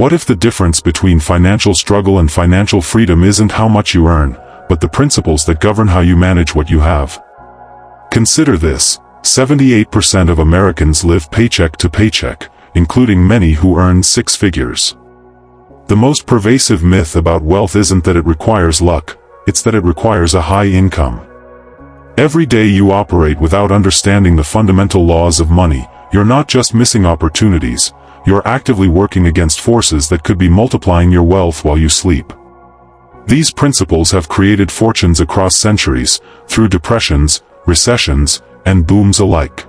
What if the difference between financial struggle and financial freedom isn't how much you earn, but the principles that govern how you manage what you have? Consider this: 78% of Americans live paycheck to paycheck, including many who earn six figures. The most pervasive myth about wealth isn't that it requires luck, it's that it requires a high income. Every day you operate without understanding the fundamental laws of money, you're not just missing opportunities, you're actively working against forces that could be multiplying your wealth while you sleep. These principles have created fortunes across centuries, through depressions, recessions, and booms alike.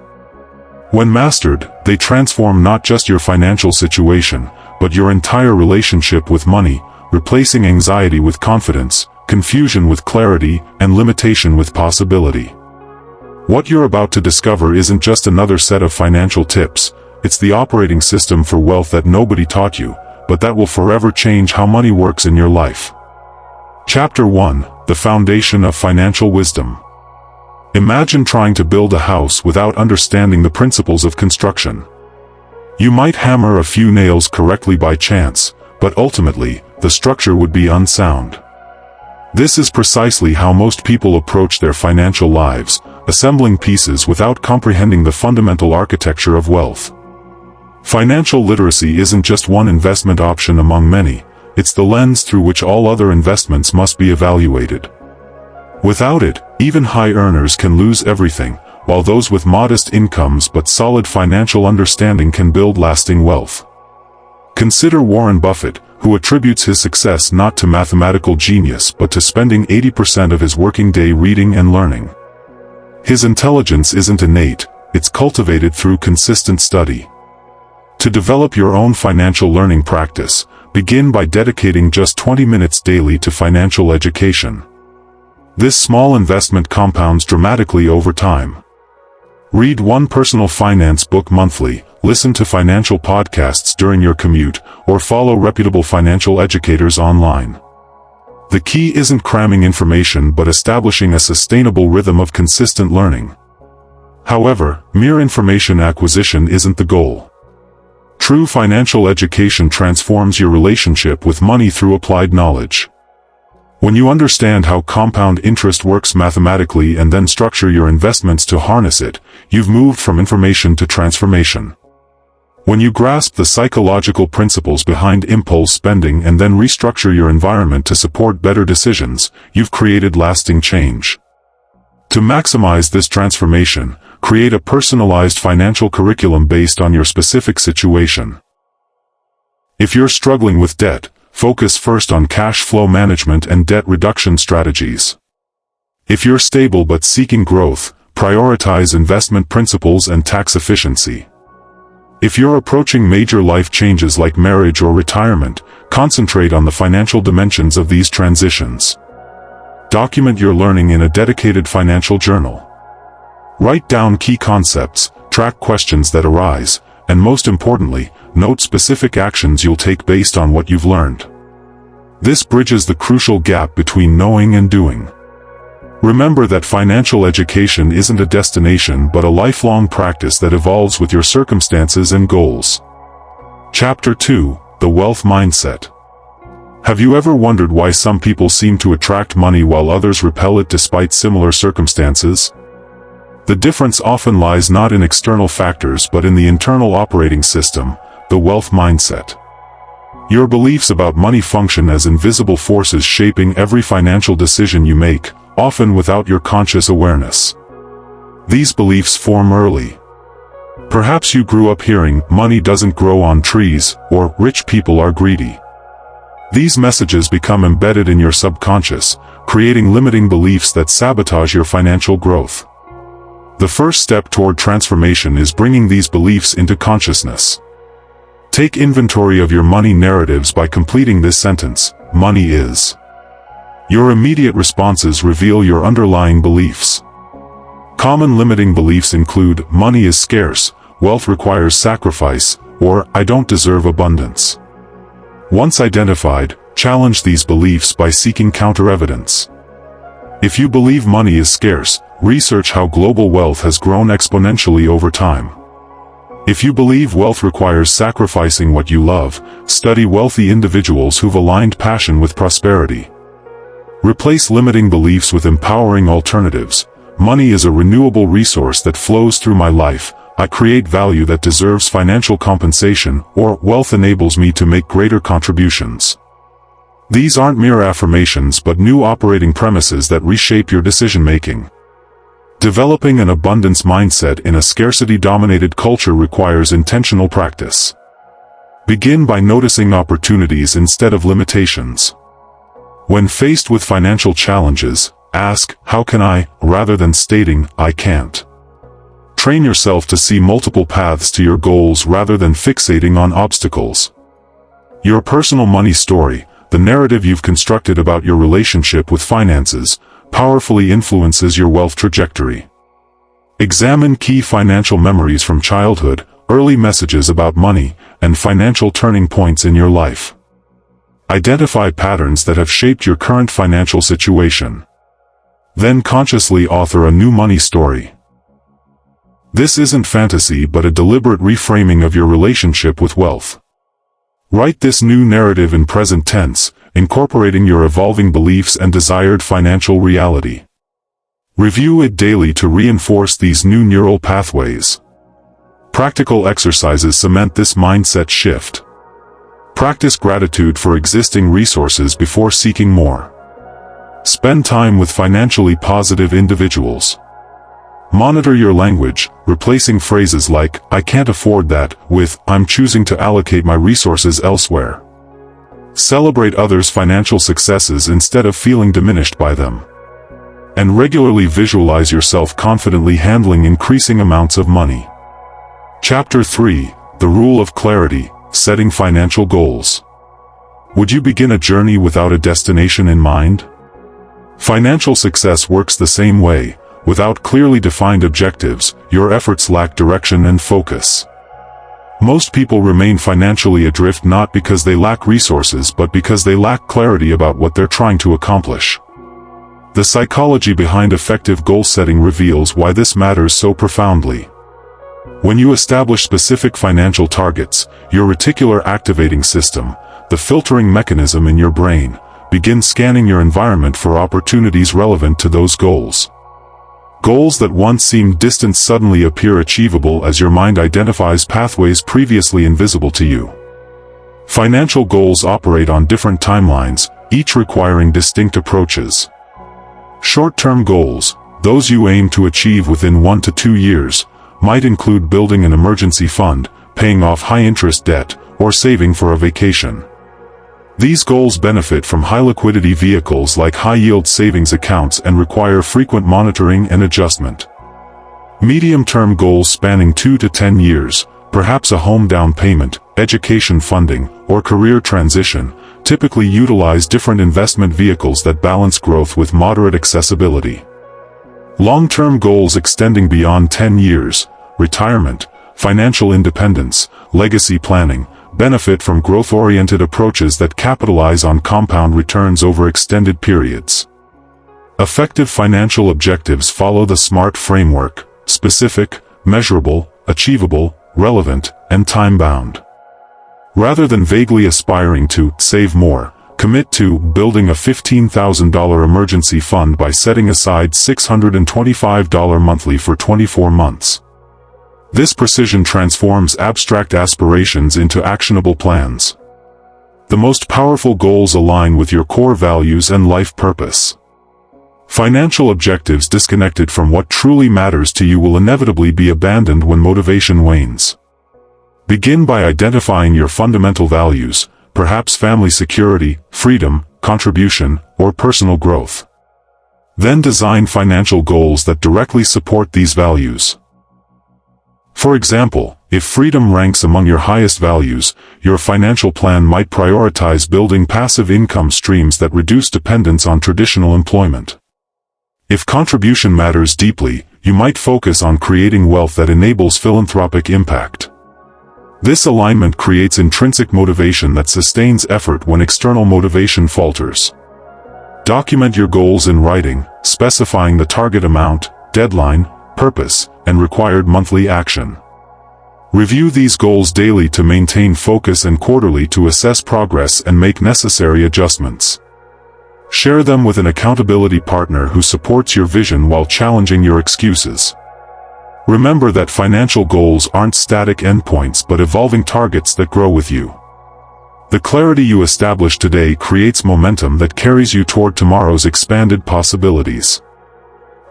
When mastered, they transform not just your financial situation, but your entire relationship with money, replacing anxiety with confidence, confusion with clarity, and limitation with possibility. What you're about to discover isn't just another set of financial tips, it's the operating system for wealth that nobody taught you, but that will forever change how money works in your life. Chapter 1: The Foundation of Financial Wisdom. Imagine trying to build a house without understanding the principles of construction. You might hammer a few nails correctly by chance, but ultimately, the structure would be unsound. This is precisely how most people approach their financial lives, assembling pieces without comprehending the fundamental architecture of wealth. Financial literacy isn't just one investment option among many, it's the lens through which all other investments must be evaluated. Without it, even high earners can lose everything, while those with modest incomes but solid financial understanding can build lasting wealth. Consider Warren Buffett, who attributes his success not to mathematical genius but to spending 80% of his working day reading and learning. His intelligence isn't innate, it's cultivated through consistent study. To develop your own financial learning practice, begin by dedicating just 20 minutes daily to financial education. This small investment compounds dramatically over time. Read one personal finance book monthly, listen to financial podcasts during your commute, or follow reputable financial educators online. The key isn't cramming information but establishing a sustainable rhythm of consistent learning. However, mere information acquisition isn't the goal. True financial education transforms your relationship with money through applied knowledge. When you understand how compound interest works mathematically and then structure your investments to harness it, you've moved from information to transformation. When you grasp the psychological principles behind impulse spending and then restructure your environment to support better decisions, you've created lasting change. To maximize this transformation, create a personalized financial curriculum based on your specific situation. If you're struggling with debt, focus first on cash flow management and debt reduction strategies. If you're stable but seeking growth, prioritize investment principles and tax efficiency. If you're approaching major life changes like marriage or retirement, concentrate on the financial dimensions of these transitions. Document your learning in a dedicated financial journal. Write down key concepts, track questions that arise, and most importantly, note specific actions you'll take based on what you've learned. This bridges the crucial gap between knowing and doing. Remember that financial education isn't a destination but a lifelong practice that evolves with your circumstances and goals. Chapter 2: The Wealth Mindset. Have you ever wondered why some people seem to attract money while others repel it despite similar circumstances? The difference often lies not in external factors but in the internal operating system, the wealth mindset. Your beliefs about money function as invisible forces shaping every financial decision you make, often without your conscious awareness. These beliefs form early. Perhaps you grew up hearing, "Money doesn't grow on trees," or "Rich people are greedy." These messages become embedded in your subconscious, creating limiting beliefs that sabotage your financial growth. The first step toward transformation is bringing these beliefs into consciousness. Take inventory of your money narratives by completing this sentence: "Money is." Your immediate responses reveal your underlying beliefs. Common limiting beliefs include, "Money is scarce," "Wealth requires sacrifice," or "I don't deserve abundance." Once identified, challenge these beliefs by seeking counter-evidence. If you believe money is scarce, research how global wealth has grown exponentially over time. If you believe wealth requires sacrificing what you love, study wealthy individuals who've aligned passion with prosperity. Replace limiting beliefs with empowering alternatives. Money is a renewable resource that flows through my life. I create value that deserves financial compensation, or wealth enables me to make greater contributions. These aren't mere affirmations but new operating premises that reshape your decision-making. Developing an abundance mindset in a scarcity-dominated culture requires intentional practice. Begin by noticing opportunities instead of limitations. When faced with financial challenges, ask, "How can I?" rather than stating, "I can't." Train yourself to see multiple paths to your goals rather than fixating on obstacles. Your personal money story, the narrative you've constructed about your relationship with finances, powerfully influences your wealth trajectory. Examine key financial memories from childhood, early messages about money, and financial turning points in your life. Identify patterns that have shaped your current financial situation. Then consciously author a new money story. This isn't fantasy but a deliberate reframing of your relationship with wealth. Write this new narrative in present tense, incorporating your evolving beliefs and desired financial reality. Review it daily to reinforce these new neural pathways. Practical exercises cement this mindset shift. Practice gratitude for existing resources before seeking more. Spend time with financially positive individuals. Monitor your language, replacing phrases like, "I can't afford that," with, "I'm choosing to allocate my resources elsewhere." Celebrate others' financial successes instead of feeling diminished by them. And regularly visualize yourself confidently handling increasing amounts of money. Chapter 3, The Rule of Clarity, Setting Financial Goals. Would you begin a journey without a destination in mind? Financial success works the same way. Without clearly defined objectives, your efforts lack direction and focus. Most people remain financially adrift not because they lack resources but because they lack clarity about what they're trying to accomplish. The psychology behind effective goal setting reveals why this matters so profoundly. When you establish specific financial targets, your reticular activating system, the filtering mechanism in your brain, begins scanning your environment for opportunities relevant to those goals. Goals that once seemed distant suddenly appear achievable as your mind identifies pathways previously invisible to you. Financial goals operate on different timelines, each requiring distinct approaches. Short-term goals, those you aim to achieve within 1 to 2 years, might include building an emergency fund, paying off high-interest debt, or saving for a vacation. These goals benefit from high-liquidity vehicles like high-yield savings accounts and require frequent monitoring and adjustment. Medium-term goals spanning 2 to 10 years, perhaps a home down payment, education funding, or career transition, typically utilize different investment vehicles that balance growth with moderate accessibility. Long-term goals extending beyond 10 years, retirement, financial independence, legacy planning, benefit from growth-oriented approaches that capitalize on compound returns over extended periods. Effective financial objectives follow the SMART framework: specific, measurable, achievable, relevant, and time-bound. Rather than vaguely aspiring to save more, commit to building a $15,000 emergency fund by setting aside $625 monthly for 24 months. This precision transforms abstract aspirations into actionable plans. The most powerful goals align with your core values and life purpose. Financial objectives disconnected from what truly matters to you will inevitably be abandoned when motivation wanes. Begin by identifying your fundamental values, perhaps family security, freedom, contribution, or personal growth. Then design financial goals that directly support these values. For example, if freedom ranks among your highest values, your financial plan might prioritize building passive income streams that reduce dependence on traditional employment. If contribution matters deeply, you might focus on creating wealth that enables philanthropic impact. This alignment creates intrinsic motivation that sustains effort when external motivation falters. Document your goals in writing, specifying the target amount, deadline, purpose, and required monthly action. Review these goals daily to maintain focus and quarterly to assess progress and make necessary adjustments. Share them with an accountability partner who supports your vision while challenging your excuses. Remember that financial goals aren't static endpoints but evolving targets that grow with you. The clarity you establish today creates momentum that carries you toward tomorrow's expanded possibilities.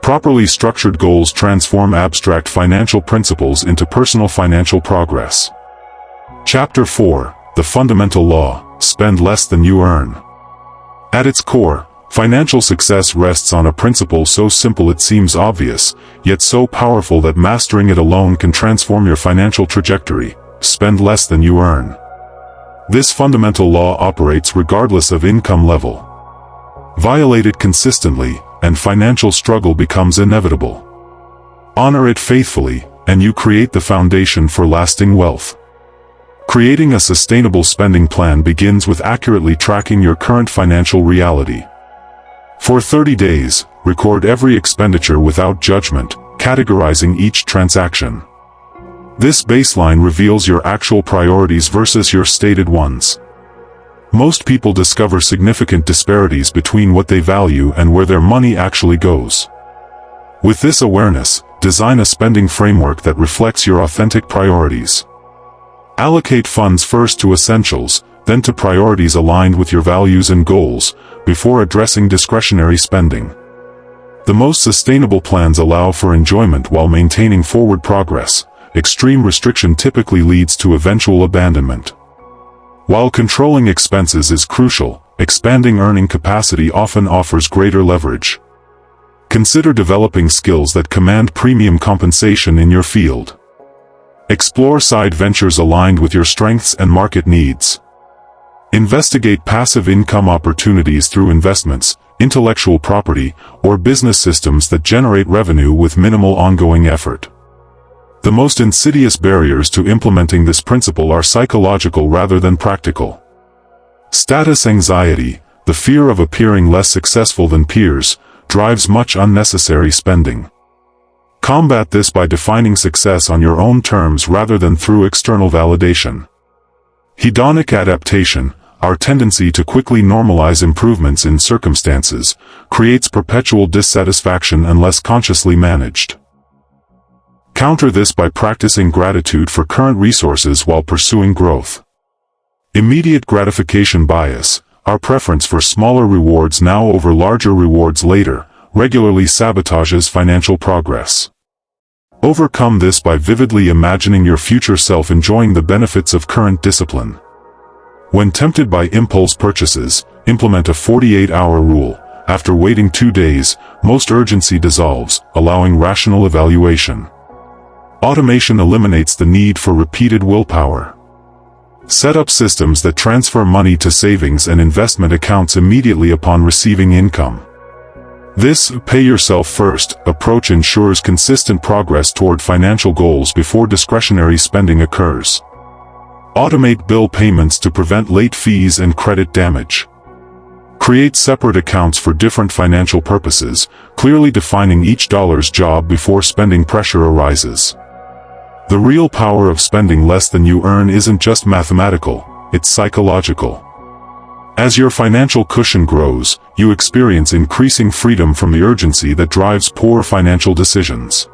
Properly structured goals transform abstract financial principles into personal financial progress. Chapter 4: The Fundamental Law: Spend less than you earn. At its core, financial success rests on a principle so simple it seems obvious, yet so powerful that mastering it alone can transform your financial trajectory: spend less than you earn. This fundamental law operates regardless of income level. Violate it consistently, and financial struggle becomes inevitable. Honor it faithfully, and you create the foundation for lasting wealth. Creating a sustainable spending plan begins with accurately tracking your current financial reality. For 30 days, record every expenditure without judgment, categorizing each transaction. This baseline reveals your actual priorities versus your stated ones. Most people discover significant disparities between what they value and where their money actually goes. With this awareness, design a spending framework that reflects your authentic priorities. Allocate funds first to essentials, then to priorities aligned with your values and goals, before addressing discretionary spending. The most sustainable plans allow for enjoyment while maintaining forward progress. Extreme restriction typically leads to eventual abandonment. While controlling expenses is crucial, expanding earning capacity often offers greater leverage. Consider developing skills that command premium compensation in your field. Explore side ventures aligned with your strengths and market needs. Investigate passive income opportunities through investments, intellectual property, or business systems that generate revenue with minimal ongoing effort. The most insidious barriers to implementing this principle are psychological rather than practical. Status anxiety, the fear of appearing less successful than peers, drives much unnecessary spending. Combat this by defining success on your own terms rather than through external validation. Hedonic adaptation, our tendency to quickly normalize improvements in circumstances, creates perpetual dissatisfaction unless consciously managed. Counter this by practicing gratitude for current resources while pursuing growth. Immediate gratification bias, our preference for smaller rewards now over larger rewards later, regularly sabotages financial progress. Overcome this by vividly imagining your future self enjoying the benefits of current discipline. When tempted by impulse purchases, implement a 48-hour rule. After waiting 2 days, most urgency dissolves, allowing rational evaluation. Automation eliminates the need for repeated willpower. Set up systems that transfer money to savings and investment accounts immediately upon receiving income. This pay-yourself-first approach ensures consistent progress toward financial goals before discretionary spending occurs. Automate bill payments to prevent late fees and credit damage. Create separate accounts for different financial purposes, clearly defining each dollar's job before spending pressure arises. The real power of spending less than you earn isn't just mathematical, it's psychological. As your financial cushion grows, you experience increasing freedom from the urgency that drives poor financial decisions.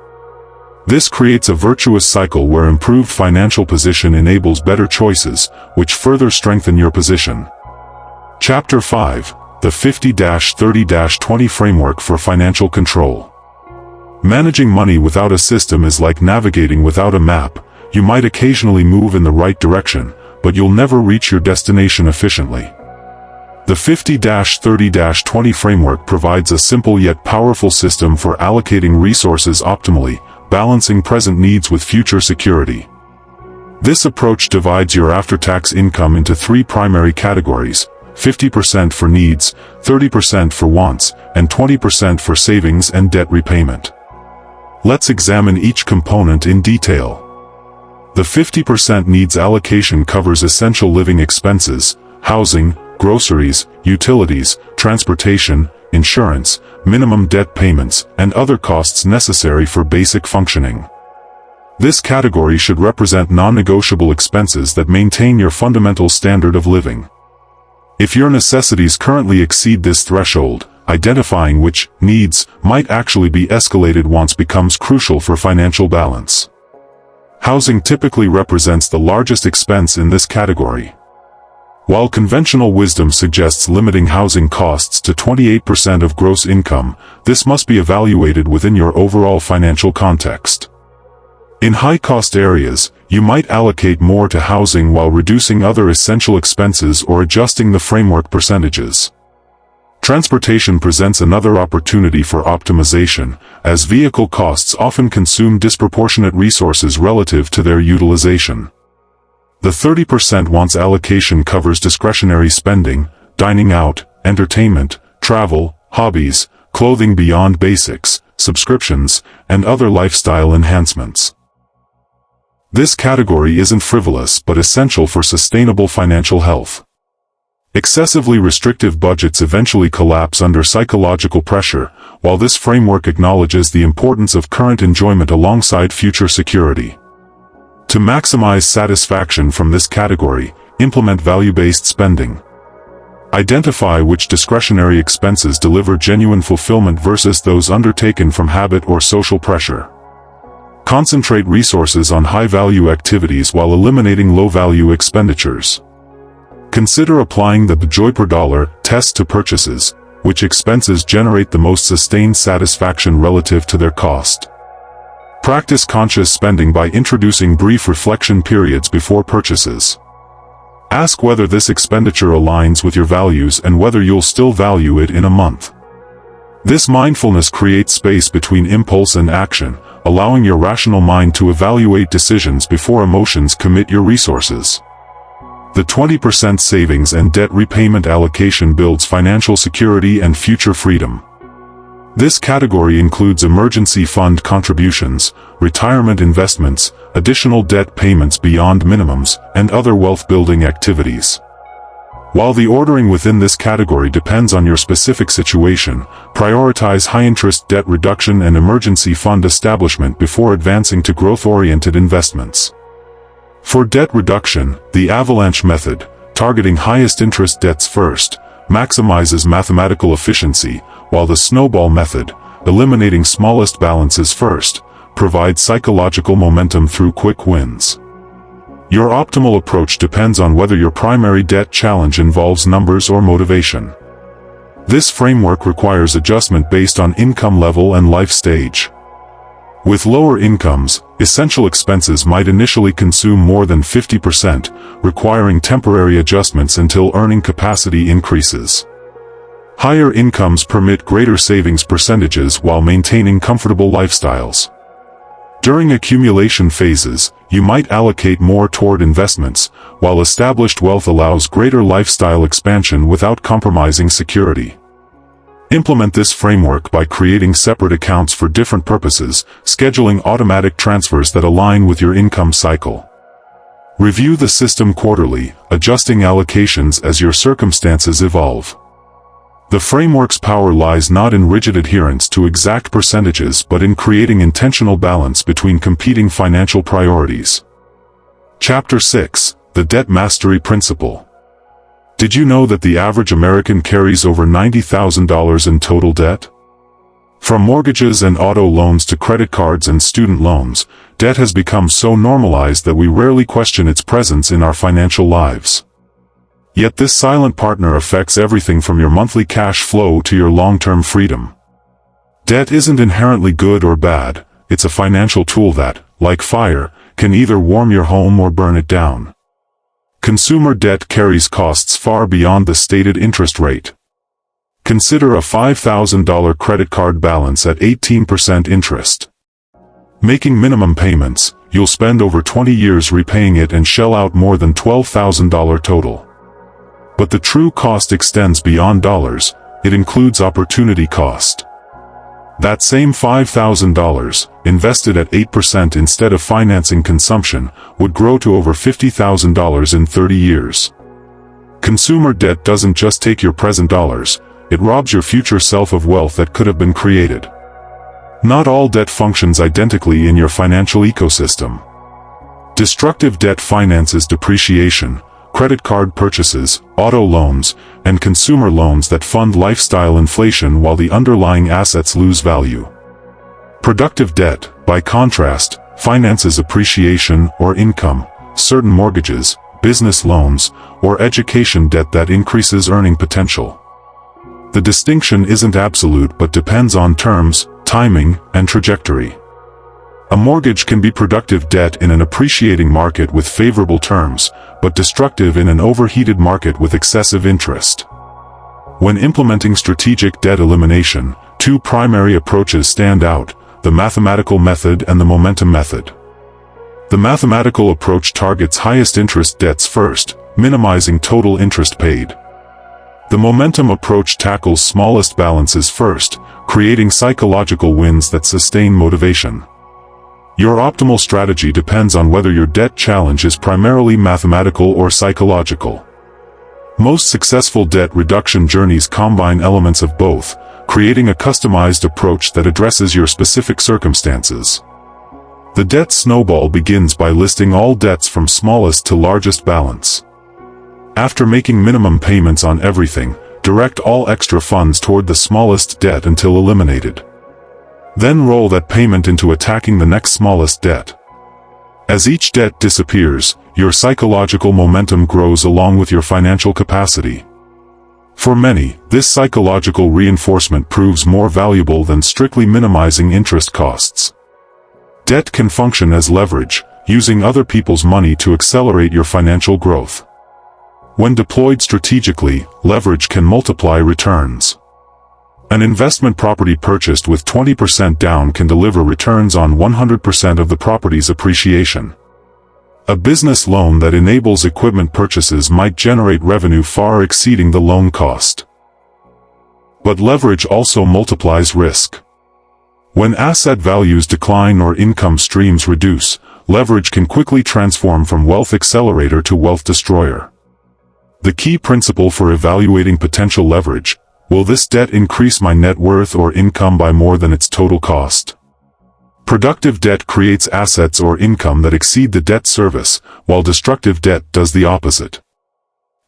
This creates a virtuous cycle where improved financial position enables better choices, which further strengthen your position. Chapter 5: The 50-30-20 Framework for Financial Control. Managing money without a system is like navigating without a map. You might occasionally move in the right direction, but you'll never reach your destination efficiently. The 50-30-20 framework provides a simple yet powerful system for allocating resources optimally, balancing present needs with future security. This approach divides your after-tax income into 3 primary categories: 50% for needs, 30% for wants, and 20% for savings and debt repayment. Let's examine each component in detail. The 50% needs allocation covers essential living expenses, housing, groceries, utilities, transportation, insurance, minimum debt payments, and other costs necessary for basic functioning. This category should represent non-negotiable expenses that maintain your fundamental standard of living. If your necessities currently exceed this threshold, identifying which needs might actually be escalated once becomes crucial for financial balance. Housing typically represents the largest expense in this category. While conventional wisdom suggests limiting housing costs to 28% of gross income, this must be evaluated within your overall financial context. In high-cost areas, you might allocate more to housing while reducing other essential expenses or adjusting the framework percentages. Transportation presents another opportunity for optimization, as vehicle costs often consume disproportionate resources relative to their utilization. The 30% once allocation covers discretionary spending, dining out, entertainment, travel, hobbies, clothing beyond basics, subscriptions, and other lifestyle enhancements. This category isn't frivolous but essential for sustainable financial health. Excessively restrictive budgets eventually collapse under psychological pressure, while this framework acknowledges the importance of current enjoyment alongside future security. To maximize satisfaction from this category, implement value-based spending. Identify which discretionary expenses deliver genuine fulfillment versus those undertaken from habit or social pressure. Concentrate resources on high-value activities while eliminating low-value expenditures. Consider applying the joy per dollar test to purchases, which expenses generate the most sustained satisfaction relative to their cost. Practice conscious spending by introducing brief reflection periods before purchases. Ask whether this expenditure aligns with your values and whether you'll still value it in a month. This mindfulness creates space between impulse and action, allowing your rational mind to evaluate decisions before emotions commit your resources. The 20% savings and debt repayment allocation builds financial security and future freedom. This category includes emergency fund contributions, retirement investments, additional debt payments beyond minimums, and other wealth-building activities. While the ordering within this category depends on your specific situation, prioritize high-interest debt reduction and emergency fund establishment before advancing to growth-oriented investments. For debt reduction, the avalanche method, targeting highest-interest debts first, maximizes mathematical efficiency, while the snowball method, eliminating smallest balances first, provides psychological momentum through quick wins. Your optimal approach depends on whether your primary debt challenge involves numbers or motivation. This framework requires adjustment based on income level and life stage. With lower incomes, essential expenses might initially consume more than 50%, requiring temporary adjustments until earning capacity increases. Higher incomes permit greater savings percentages while maintaining comfortable lifestyles. During accumulation phases, you might allocate more toward investments, while established wealth allows greater lifestyle expansion without compromising security. Implement this framework by creating separate accounts for different purposes, scheduling automatic transfers that align with your income cycle. Review the system quarterly, adjusting allocations as your circumstances evolve. The framework's power lies not in rigid adherence to exact percentages but in creating intentional balance between competing financial priorities. Chapter 6: The Debt Mastery Principle. Did you know that the average American carries over $90,000 in total debt? From mortgages and auto loans to credit cards and student loans, debt has become so normalized that we rarely question its presence in our financial lives. Yet this silent partner affects everything from your monthly cash flow to your long-term freedom. Debt isn't inherently good or bad, it's a financial tool that, like fire, can either warm your home or burn it down. Consumer debt carries costs far beyond the stated interest rate. Consider a $5,000 credit card balance at 18% interest. Making minimum payments, you'll spend over 20 years repaying it and shell out more than $12,000 total. But the true cost extends beyond dollars, it includes opportunity cost. That same $5,000, invested at 8% instead of financing consumption, would grow to over $50,000 in 30 years. Consumer debt doesn't just take your present dollars, it robs your future self of wealth that could have been created. Not all debt functions identically in your financial ecosystem. Destructive debt finances depreciation, credit card purchases, auto loans, and consumer loans that fund lifestyle inflation while the underlying assets lose value. Productive debt, by contrast, finances appreciation or income, certain mortgages, business loans, or education debt that increases earning potential. The distinction isn't absolute but depends on terms, timing, and trajectory. A mortgage can be productive debt in an appreciating market with favorable terms, but destructive in an overheated market with excessive interest. When implementing strategic debt elimination, two primary approaches stand out: the mathematical method and the momentum method. The mathematical approach targets highest interest debts first, minimizing total interest paid. The momentum approach tackles smallest balances first, creating psychological wins that sustain motivation. Your optimal strategy depends on whether your debt challenge is primarily mathematical or psychological. Most successful debt reduction journeys combine elements of both, creating a customized approach that addresses your specific circumstances. The debt snowball begins by listing all debts from smallest to largest balance. After making minimum payments on everything, direct all extra funds toward the smallest debt until eliminated. Then roll that payment into attacking the next smallest debt. As each debt disappears, your psychological momentum grows along with your financial capacity. For many, this psychological reinforcement proves more valuable than strictly minimizing interest costs. Debt can function as leverage, using other people's money to accelerate your financial growth. When deployed strategically, leverage can multiply returns. An investment property purchased with 20% down can deliver returns on 100% of the property's appreciation. A business loan that enables equipment purchases might generate revenue far exceeding the loan cost. But leverage also multiplies risk. When asset values decline or income streams reduce, leverage can quickly transform from wealth accelerator to wealth destroyer. The key principle for evaluating potential leverage: will this debt increase my net worth or income by more than its total cost? Productive debt creates assets or income that exceed the debt service, while destructive debt does the opposite.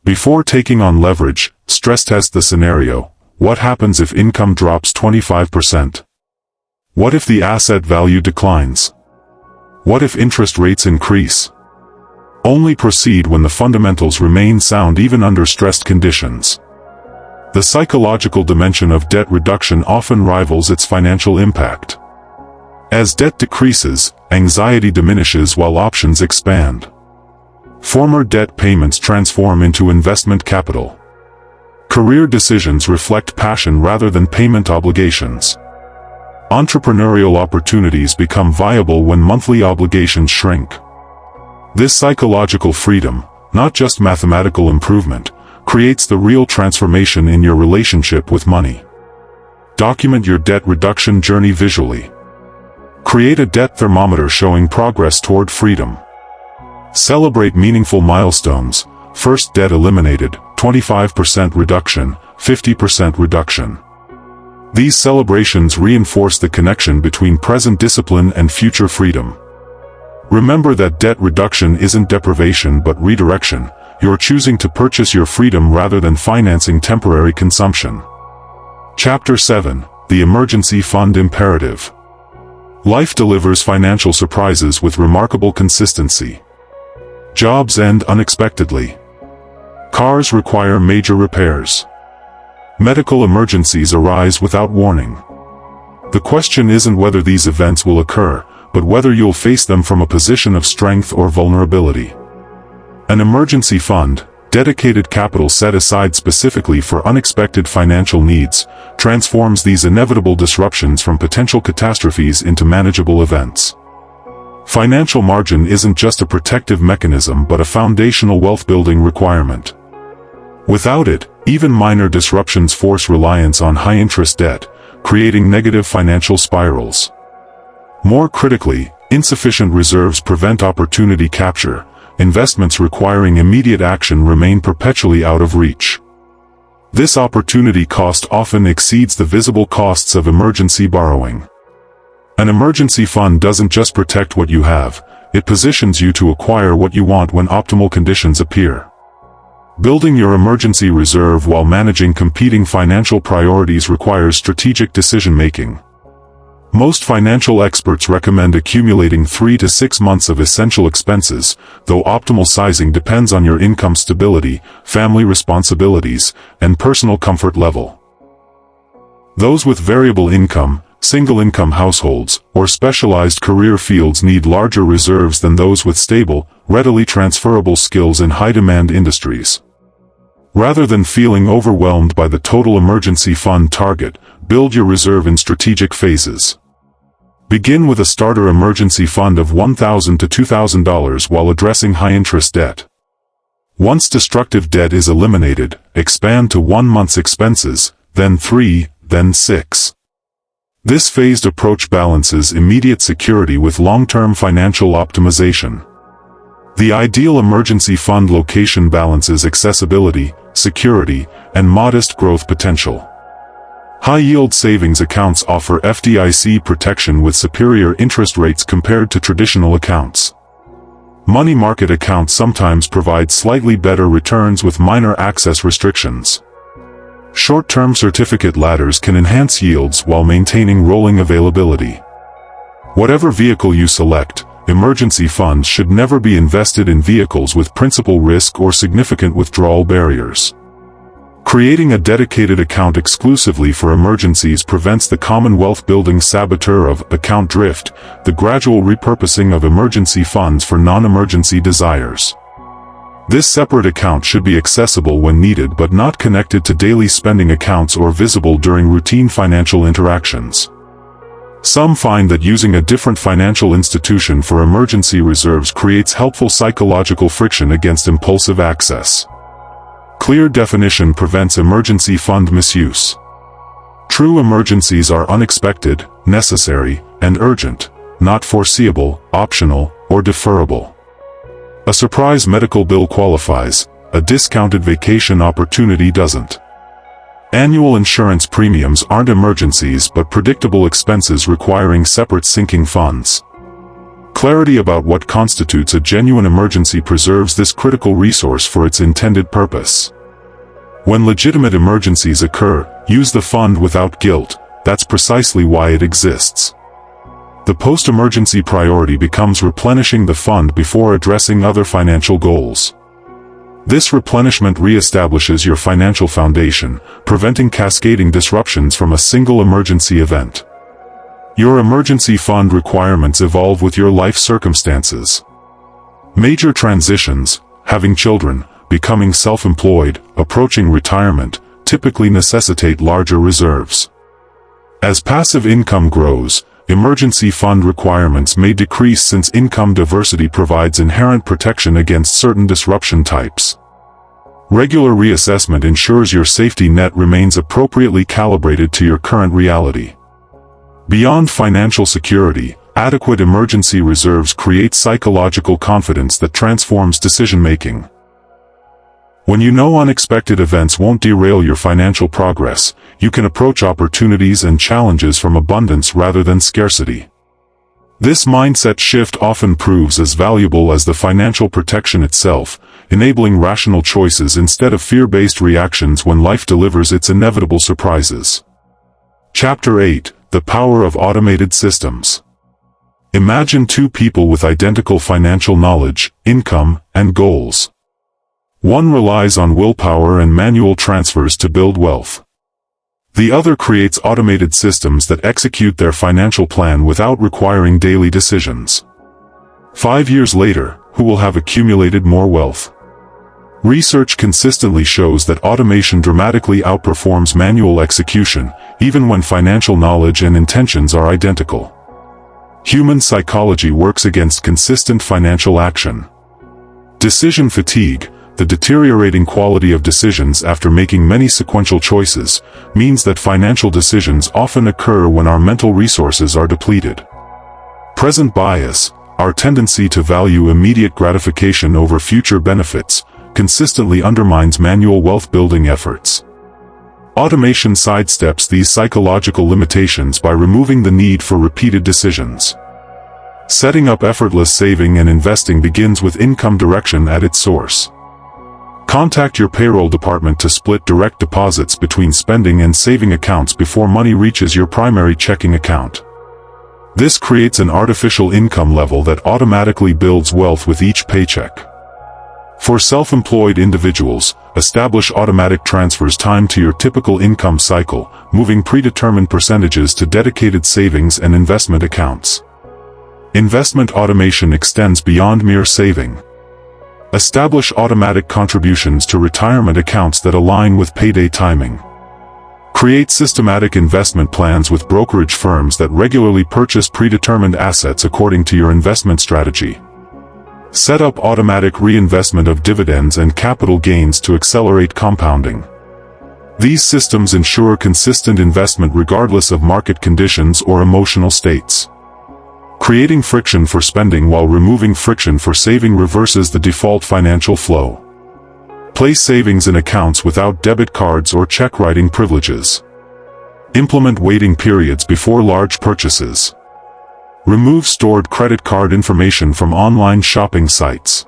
Before taking on leverage, stress test the scenario. What happens if income drops 25%? What if the asset value declines? What if interest rates increase? Only proceed when the fundamentals remain sound even under stressed conditions. The psychological dimension of debt reduction often rivals its financial impact. As debt decreases, anxiety diminishes while options expand. Former debt payments transform into investment capital. Career decisions reflect passion rather than payment obligations. Entrepreneurial opportunities become viable when monthly obligations shrink. This psychological freedom, not just mathematical improvement, creates the real transformation in your relationship with money. Document your debt reduction journey visually. Create a debt thermometer showing progress toward freedom. Celebrate meaningful milestones: first debt eliminated, 25% reduction, 50% reduction. These celebrations reinforce the connection between present discipline and future freedom. Remember that debt reduction isn't deprivation but redirection. You're choosing to purchase your freedom rather than financing temporary consumption. Chapter 7: The Emergency Fund Imperative. Life delivers financial surprises with remarkable consistency. Jobs end unexpectedly. Cars require major repairs. Medical emergencies arise without warning. The question isn't whether these events will occur, but whether you'll face them from a position of strength or vulnerability. An emergency fund, dedicated capital set aside specifically for unexpected financial needs, transforms these inevitable disruptions from potential catastrophes into manageable events. Financial margin isn't just a protective mechanism but a foundational wealth-building requirement. Without it, even minor disruptions force reliance on high-interest debt, creating negative financial spirals. More critically, insufficient reserves prevent opportunity capture. Investments requiring immediate action remain perpetually out of reach. This opportunity cost often exceeds the visible costs of emergency borrowing. An emergency fund doesn't just protect what you have, it positions you to acquire what you want when optimal conditions appear. Building your emergency reserve while managing competing financial priorities requires strategic decision-making. Most financial experts recommend accumulating 3 to 6 months of essential expenses, though optimal sizing depends on your income stability, family responsibilities, and personal comfort level. Those with variable income, single-income households, or specialized career fields need larger reserves than those with stable, readily transferable skills in high-demand industries. Rather than feeling overwhelmed by the total emergency fund target, build your reserve in strategic phases. Begin with a starter emergency fund of $1,000 to $2,000 while addressing high-interest debt. Once destructive debt is eliminated, expand to 1 month's expenses, then 3, then 6. This phased approach balances immediate security with long-term financial optimization. The ideal emergency fund location balances accessibility, security, and modest growth potential. High-yield savings accounts offer FDIC protection with superior interest rates compared to traditional accounts. Money market accounts sometimes provide slightly better returns with minor access restrictions. Short-term certificate ladders can enhance yields while maintaining rolling availability. Whatever vehicle you select, emergency funds should never be invested in vehicles with principal risk or significant withdrawal barriers. Creating a dedicated account exclusively for emergencies prevents the Commonwealth building saboteur of account drift, the gradual repurposing of emergency funds for non-emergency desires. This separate account should be accessible when needed but not connected to daily spending accounts or visible during routine financial interactions. Some find that using a different financial institution for emergency reserves creates helpful psychological friction against impulsive access. Clear definition prevents emergency fund misuse. True emergencies are unexpected, necessary, and urgent, not foreseeable, optional, or deferrable. A surprise medical bill qualifies, a discounted vacation opportunity doesn't. Annual insurance premiums aren't emergencies but predictable expenses requiring separate sinking funds. Clarity about what constitutes a genuine emergency preserves this critical resource for its intended purpose. When legitimate emergencies occur, use the fund without guilt. That's precisely why it exists. The post-emergency priority becomes replenishing the fund before addressing other financial goals. This replenishment reestablishes your financial foundation, preventing cascading disruptions from a single emergency event. Your emergency fund requirements evolve with your life circumstances. Major transitions, having children, becoming self-employed, approaching retirement, typically necessitate larger reserves. As passive income grows, emergency fund requirements may decrease since income diversity provides inherent protection against certain disruption types. Regular reassessment ensures your safety net remains appropriately calibrated to your current reality. Beyond financial security, adequate emergency reserves create psychological confidence that transforms decision-making. When you know unexpected events won't derail your financial progress, you can approach opportunities and challenges from abundance rather than scarcity. This mindset shift often proves as valuable as the financial protection itself, enabling rational choices instead of fear-based reactions when life delivers its inevitable surprises. Chapter 8: The Power of Automated Systems. Imagine two people with identical financial knowledge, income, and goals. One relies on willpower and manual transfers to build wealth. The other creates automated systems that execute their financial plan without requiring daily decisions. 5 years later, who will have accumulated more wealth? Research consistently shows that automation dramatically outperforms manual execution, even when financial knowledge and intentions are identical. Human psychology works against consistent financial action. Decision fatigue, the deteriorating quality of decisions after making many sequential choices, means that financial decisions often occur when our mental resources are depleted. Present bias, our tendency to value immediate gratification over future benefits, consistently undermines manual wealth-building efforts. Automation sidesteps these psychological limitations by removing the need for repeated decisions. Setting up effortless saving and investing begins with income direction at its source. Contact your payroll department to split direct deposits between spending and saving accounts before money reaches your primary checking account. This creates an artificial income level that automatically builds wealth with each paycheck. For self-employed individuals, establish automatic transfers timed to your typical income cycle, moving predetermined percentages to dedicated savings and investment accounts. Investment automation extends beyond mere saving. Establish automatic contributions to retirement accounts that align with payday timing. Create systematic investment plans with brokerage firms that regularly purchase predetermined assets according to your investment strategy. Set up automatic reinvestment of dividends and capital gains to accelerate compounding. These systems ensure consistent investment regardless of market conditions or emotional states. Creating friction for spending while removing friction for saving reverses the default financial flow. Place savings in accounts without debit cards or check writing privileges. Implement waiting periods before large purchases. Remove stored credit card information from online shopping sites.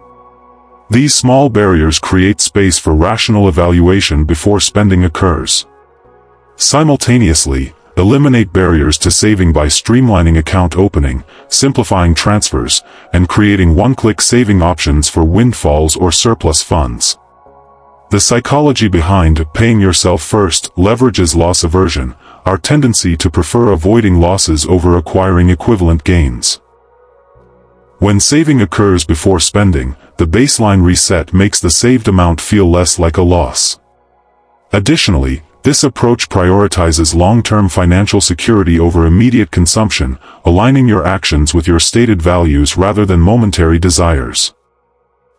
These small barriers create space for rational evaluation before spending occurs. Simultaneously, eliminate barriers to saving by streamlining account opening, simplifying transfers, and creating one-click saving options for windfalls or surplus funds. The psychology behind paying yourself first leverages loss aversion, our tendency to prefer avoiding losses over acquiring equivalent gains. When saving occurs before spending, the baseline reset makes the saved amount feel less like a loss. Additionally, this approach prioritizes long-term financial security over immediate consumption, aligning your actions with your stated values rather than momentary desires.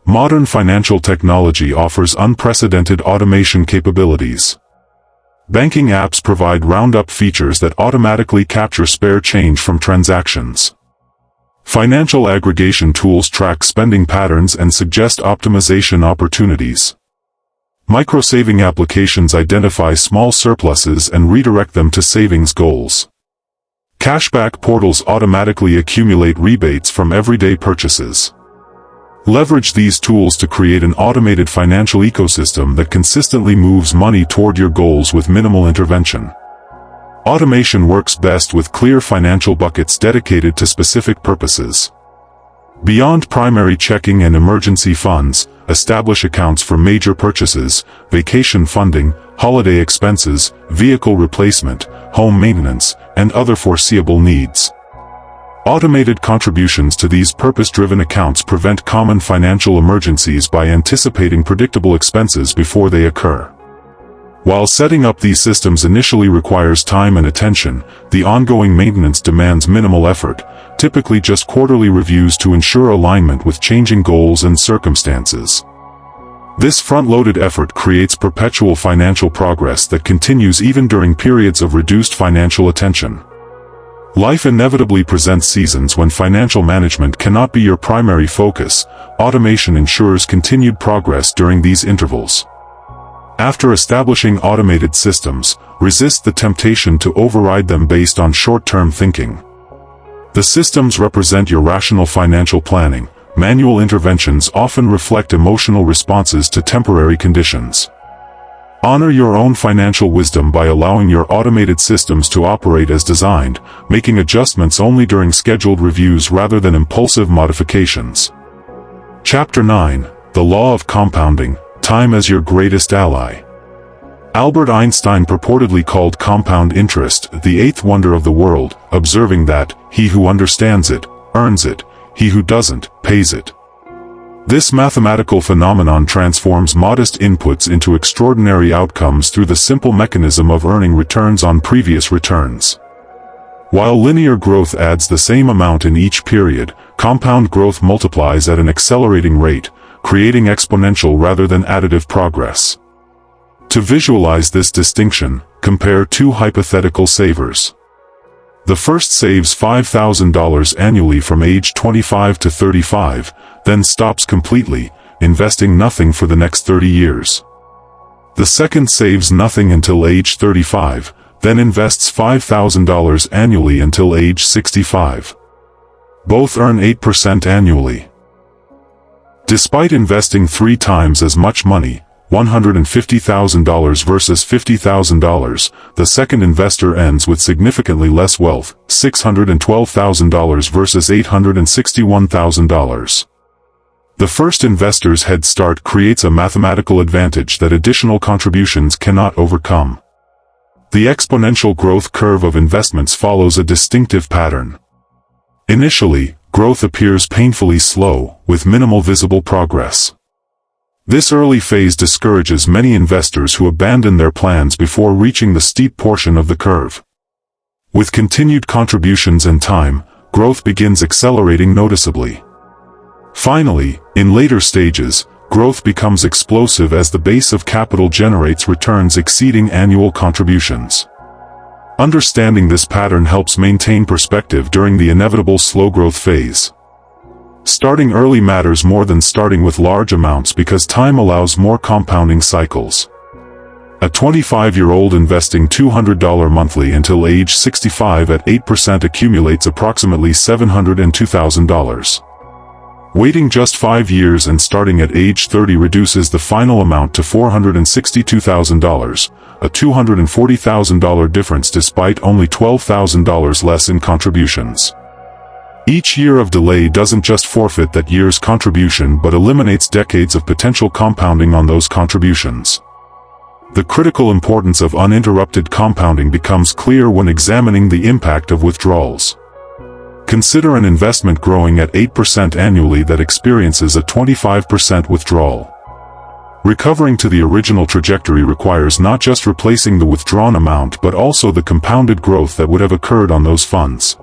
Modern financial technology offers unprecedented automation capabilities. Banking apps provide roundup features that automatically capture spare change from transactions. Financial aggregation tools track spending patterns and suggest optimization opportunities. Microsaving applications identify small surpluses and redirect them to savings goals. Cashback portals automatically accumulate rebates from everyday purchases. Leverage these tools to create an automated financial ecosystem that consistently moves money toward your goals with minimal intervention. Automation works best with clear financial buckets dedicated to specific purposes. Beyond primary checking and emergency funds, establish accounts for major purchases, vacation funding, holiday expenses, vehicle replacement, home maintenance, and other foreseeable needs. Automated contributions to these purpose-driven accounts prevent common financial emergencies by anticipating predictable expenses before they occur. While setting up these systems initially requires time and attention, the ongoing maintenance demands minimal effort, typically just quarterly reviews to ensure alignment with changing goals and circumstances. This front-loaded effort creates perpetual financial progress that continues even during periods of reduced financial attention. Life inevitably presents seasons when financial management cannot be your primary focus. Automation ensures continued progress during these intervals. After establishing automated systems, resist the temptation to override them based on short-term thinking. The systems represent your rational financial planning. Manual interventions often reflect emotional responses to temporary conditions. Honor your own financial wisdom by allowing your automated systems to operate as designed, making adjustments only during scheduled reviews rather than impulsive modifications. Chapter 9: The Law of Compounding, Time as Your Greatest Ally. Albert Einstein purportedly called compound interest the eighth wonder of the world, observing that, he who understands it, earns it, he who doesn't, pays it. This mathematical phenomenon transforms modest inputs into extraordinary outcomes through the simple mechanism of earning returns on previous returns. While linear growth adds the same amount in each period, compound growth multiplies at an accelerating rate, creating exponential rather than additive progress. To visualize this distinction, compare two hypothetical savers. The first saves $5,000 annually from age 25 to 35, then stops completely, investing nothing for the next 30 years. The second saves nothing until age 35, then invests $5,000 annually until age 65. Both earn 8% annually. Despite investing 3 times as much money, $150,000 versus $50,000, the second investor ends with significantly less wealth, $612,000 versus $861,000. The first investor's head start creates a mathematical advantage that additional contributions cannot overcome. The exponential growth curve of investments follows a distinctive pattern. Initially, growth appears painfully slow, with minimal visible progress. This early phase discourages many investors who abandon their plans before reaching the steep portion of the curve. With continued contributions and time, growth begins accelerating noticeably. Finally, in later stages, growth becomes explosive as the base of capital generates returns exceeding annual contributions. Understanding this pattern helps maintain perspective during the inevitable slow growth phase. Starting early matters more than starting with large amounts because time allows more compounding cycles. A 25-year-old investing $200 monthly until age 65 at 8% accumulates approximately $702,000. Waiting just 5 years and starting at age 30 reduces the final amount to $462,000, a $240,000 difference despite only $12,000 less in contributions. Each year of delay doesn't just forfeit that year's contribution but eliminates decades of potential compounding on those contributions. The critical importance of uninterrupted compounding becomes clear when examining the impact of withdrawals. Consider an investment growing at 8% annually that experiences a 25% withdrawal. Recovering to the original trajectory requires not just replacing the withdrawn amount but also the compounded growth that would have occurred on those funds.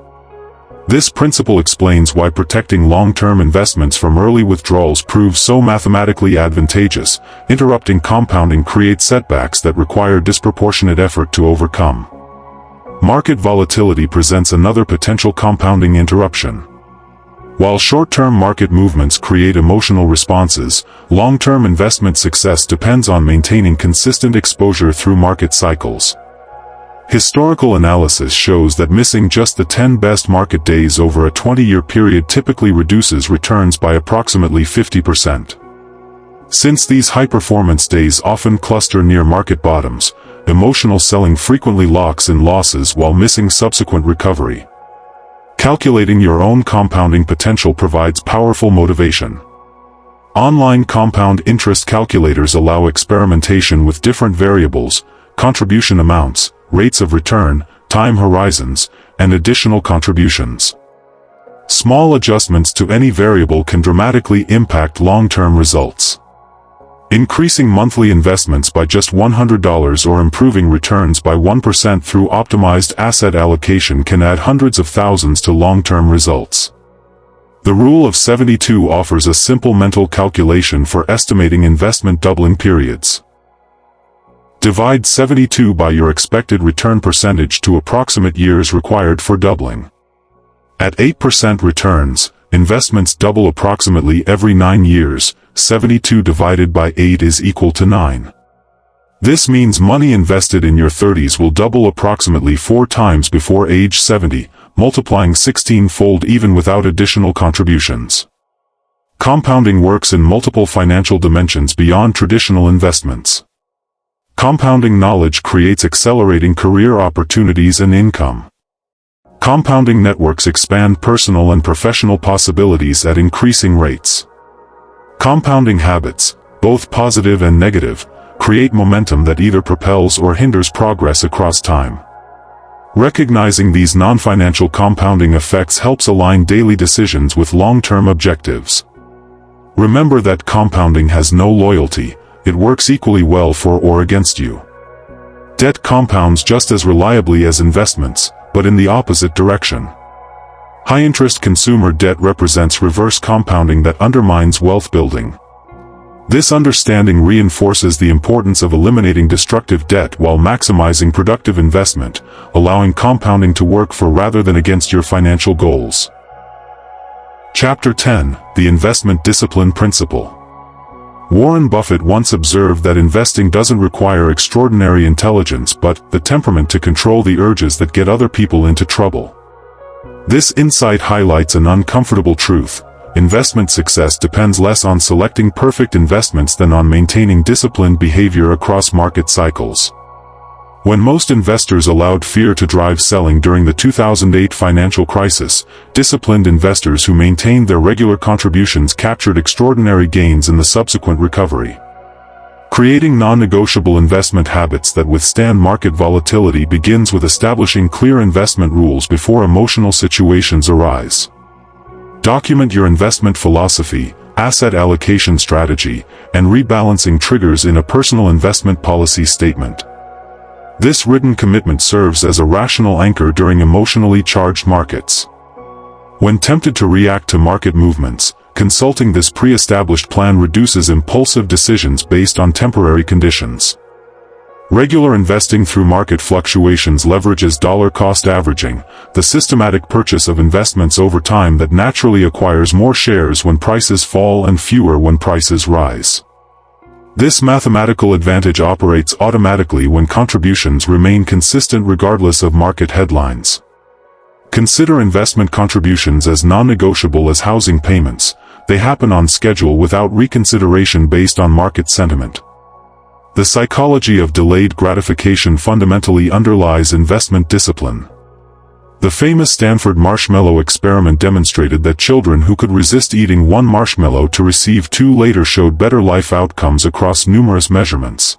This principle explains why protecting long-term investments from early withdrawals proves so mathematically advantageous. Interrupting compounding creates setbacks that require disproportionate effort to overcome. Market volatility presents another potential compounding interruption. While short-term market movements create emotional responses, long-term investment success depends on maintaining consistent exposure through market cycles. Historical analysis shows that missing just the 10 best market days over a 20-year period typically reduces returns by approximately 50%. Since these high-performance days often cluster near market bottoms, emotional selling frequently locks in losses while missing subsequent recovery. Calculating your own compounding potential provides powerful motivation. Online compound interest calculators allow experimentation with different variables, contribution amounts, rates of return, time horizons, and additional contributions. Small adjustments to any variable can dramatically impact long-term results. Increasing monthly investments by just $100 or improving returns by 1% through optimized asset allocation can add hundreds of thousands to long-term results. The Rule of 72 offers a simple mental calculation for estimating investment doubling periods. Divide 72 by your expected return percentage to approximate years required for doubling. At 8% returns, investments double approximately every 9 years. 72 divided by 8 is equal to 9. This means money invested in your 30s will double approximately 4 times before age 70, multiplying 16-fold even without additional contributions. Compounding works in multiple financial dimensions beyond traditional investments. Compounding knowledge creates accelerating career opportunities and income. Compounding networks expand personal and professional possibilities at increasing rates. Compounding habits, both positive and negative, create momentum that either propels or hinders progress across time. Recognizing these non-financial compounding effects helps align daily decisions with long-term objectives. Remember that compounding has no loyalty, it works equally well for or against you. Debt compounds just as reliably as investments, but in the opposite direction. High-interest consumer debt represents reverse compounding that undermines wealth building. This understanding reinforces the importance of eliminating destructive debt while maximizing productive investment, allowing compounding to work for rather than against your financial goals. Chapter 10: The Investment Discipline Principle. Warren Buffett once observed that investing doesn't require extraordinary intelligence but the temperament to control the urges that get other people into trouble. This insight highlights an uncomfortable truth. Investment success depends less on selecting perfect investments than on maintaining disciplined behavior across market cycles. When most investors allowed fear to drive selling during the 2008 financial crisis, disciplined investors who maintained their regular contributions captured extraordinary gains in the subsequent recovery. Creating non-negotiable investment habits that withstand market volatility begins with establishing clear investment rules before emotional situations arise. Document your investment philosophy, asset allocation strategy, and rebalancing triggers in a personal investment policy statement. This written commitment serves as a rational anchor during emotionally charged markets. When tempted to react to market movements, consulting this pre-established plan reduces impulsive decisions based on temporary conditions. Regular investing through market fluctuations leverages dollar-cost averaging, the systematic purchase of investments over time that naturally acquires more shares when prices fall and fewer when prices rise. This mathematical advantage operates automatically when contributions remain consistent regardless of market headlines. Consider investment contributions as non-negotiable as housing payments. They happen on schedule without reconsideration based on market sentiment. The psychology of delayed gratification fundamentally underlies investment discipline. The famous Stanford marshmallow experiment demonstrated that children who could resist eating one marshmallow to receive two later showed better life outcomes across numerous measurements.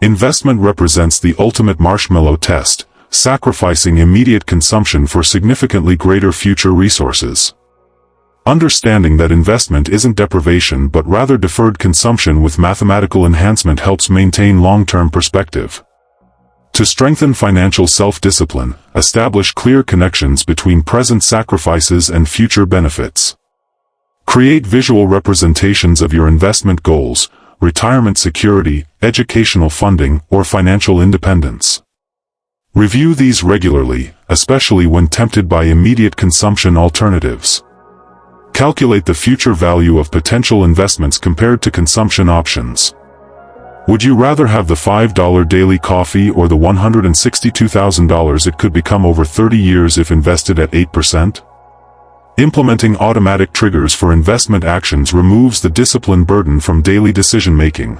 Investment represents the ultimate marshmallow test, sacrificing immediate consumption for significantly greater future resources. Understanding that investment isn't deprivation but rather deferred consumption with mathematical enhancement helps maintain long-term perspective. To strengthen financial self-discipline, establish clear connections between present sacrifices and future benefits. Create visual representations of your investment goals, retirement security, educational funding, or financial independence. Review these regularly, especially when tempted by immediate consumption alternatives. Calculate the future value of potential investments compared to consumption options. Would you rather have the $5 daily coffee or the $162,000 it could become over 30 years if invested at 8%? Implementing automatic triggers for investment actions removes the discipline burden from daily decision-making.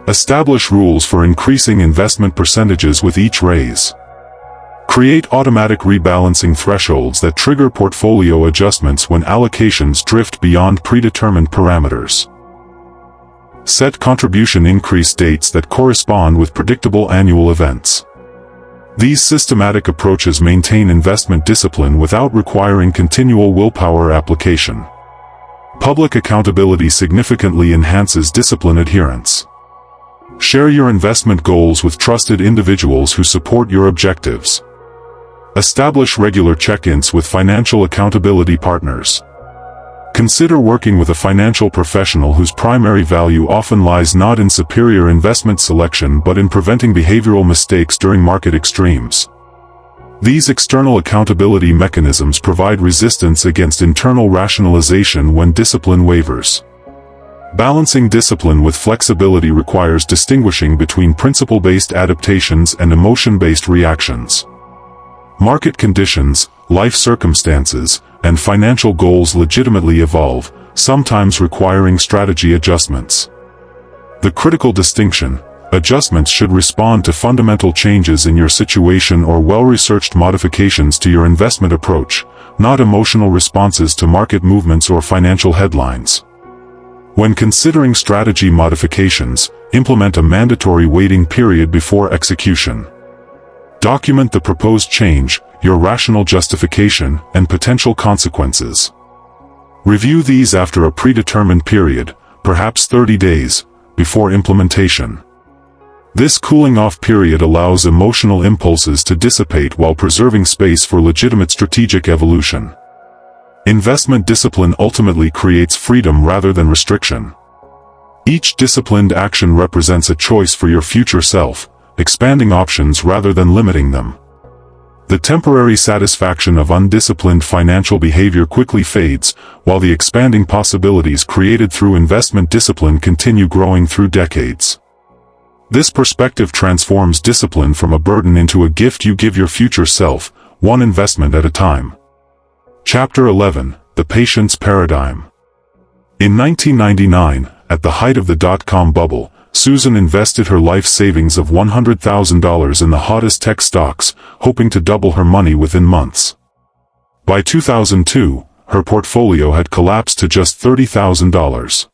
Establish rules for increasing investment percentages with each raise. Create automatic rebalancing thresholds that trigger portfolio adjustments when allocations drift beyond predetermined parameters. Set contribution increase dates that correspond with predictable annual events. These systematic approaches maintain investment discipline without requiring continual willpower application. Public accountability significantly enhances discipline adherence. Share your investment goals with trusted individuals who support your objectives. Establish regular check-ins with financial accountability partners. Consider working with a financial professional whose primary value often lies not in superior investment selection but in preventing behavioral mistakes during market extremes. These external accountability mechanisms provide resistance against internal rationalization when discipline wavers. Balancing discipline with flexibility requires distinguishing between principle-based adaptations and emotion-based reactions. Market conditions, life circumstances, and financial goals legitimately evolve, sometimes requiring strategy adjustments. The critical distinction: adjustments should respond to fundamental changes in your situation or well-researched modifications to your investment approach, not emotional responses to market movements or financial headlines. When considering strategy modifications, implement a mandatory waiting period before execution. Document the proposed change, your rational justification, and potential consequences. Review these after a predetermined period, perhaps 30 days, before implementation. This cooling-off period allows emotional impulses to dissipate while preserving space for legitimate strategic evolution. Investment discipline ultimately creates freedom rather than restriction. Each disciplined action represents a choice for your future self, expanding options rather than limiting them. The temporary satisfaction of undisciplined financial behavior quickly fades, while the expanding possibilities created through investment discipline continue growing through decades. This perspective transforms discipline from a burden into a gift you give your future self, one investment at a time. Chapter 11: The Patience Paradigm. In 1999, at the height of the dot-com bubble, Susan invested her life savings of $100,000 in the hottest tech stocks, hoping to double her money within months. By 2002, her portfolio had collapsed to just $30,000.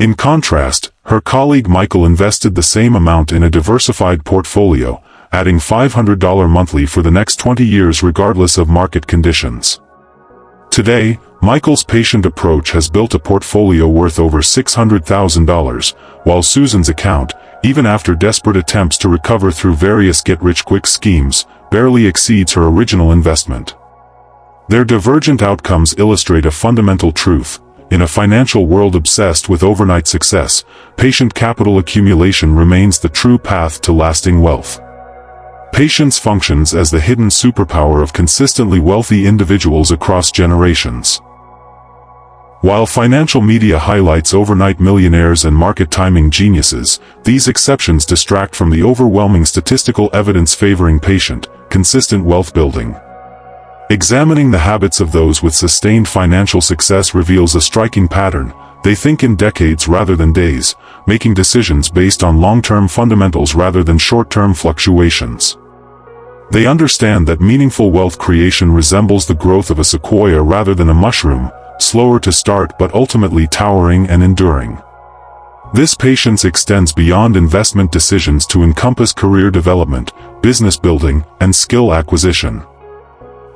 In contrast, her colleague Michael invested the same amount in a diversified portfolio, adding $500 monthly for the next 20 years regardless of market conditions. Today, Michael's patient approach has built a portfolio worth over $600,000, while Susan's account, even after desperate attempts to recover through various get-rich-quick schemes, barely exceeds her original investment. Their divergent outcomes illustrate a fundamental truth. In a financial world obsessed with overnight success, patient capital accumulation remains the true path to lasting wealth. Patience functions as the hidden superpower of consistently wealthy individuals across generations. While financial media highlights overnight millionaires and market timing geniuses, these exceptions distract from the overwhelming statistical evidence favoring patient, consistent wealth building. Examining the habits of those with sustained financial success reveals a striking pattern. They think in decades rather than days, making decisions based on long-term fundamentals rather than short-term fluctuations. They understand that meaningful wealth creation resembles the growth of a sequoia rather than a mushroom, slower to start but ultimately towering and enduring. This patience extends beyond investment decisions to encompass career development, business building, and skill acquisition.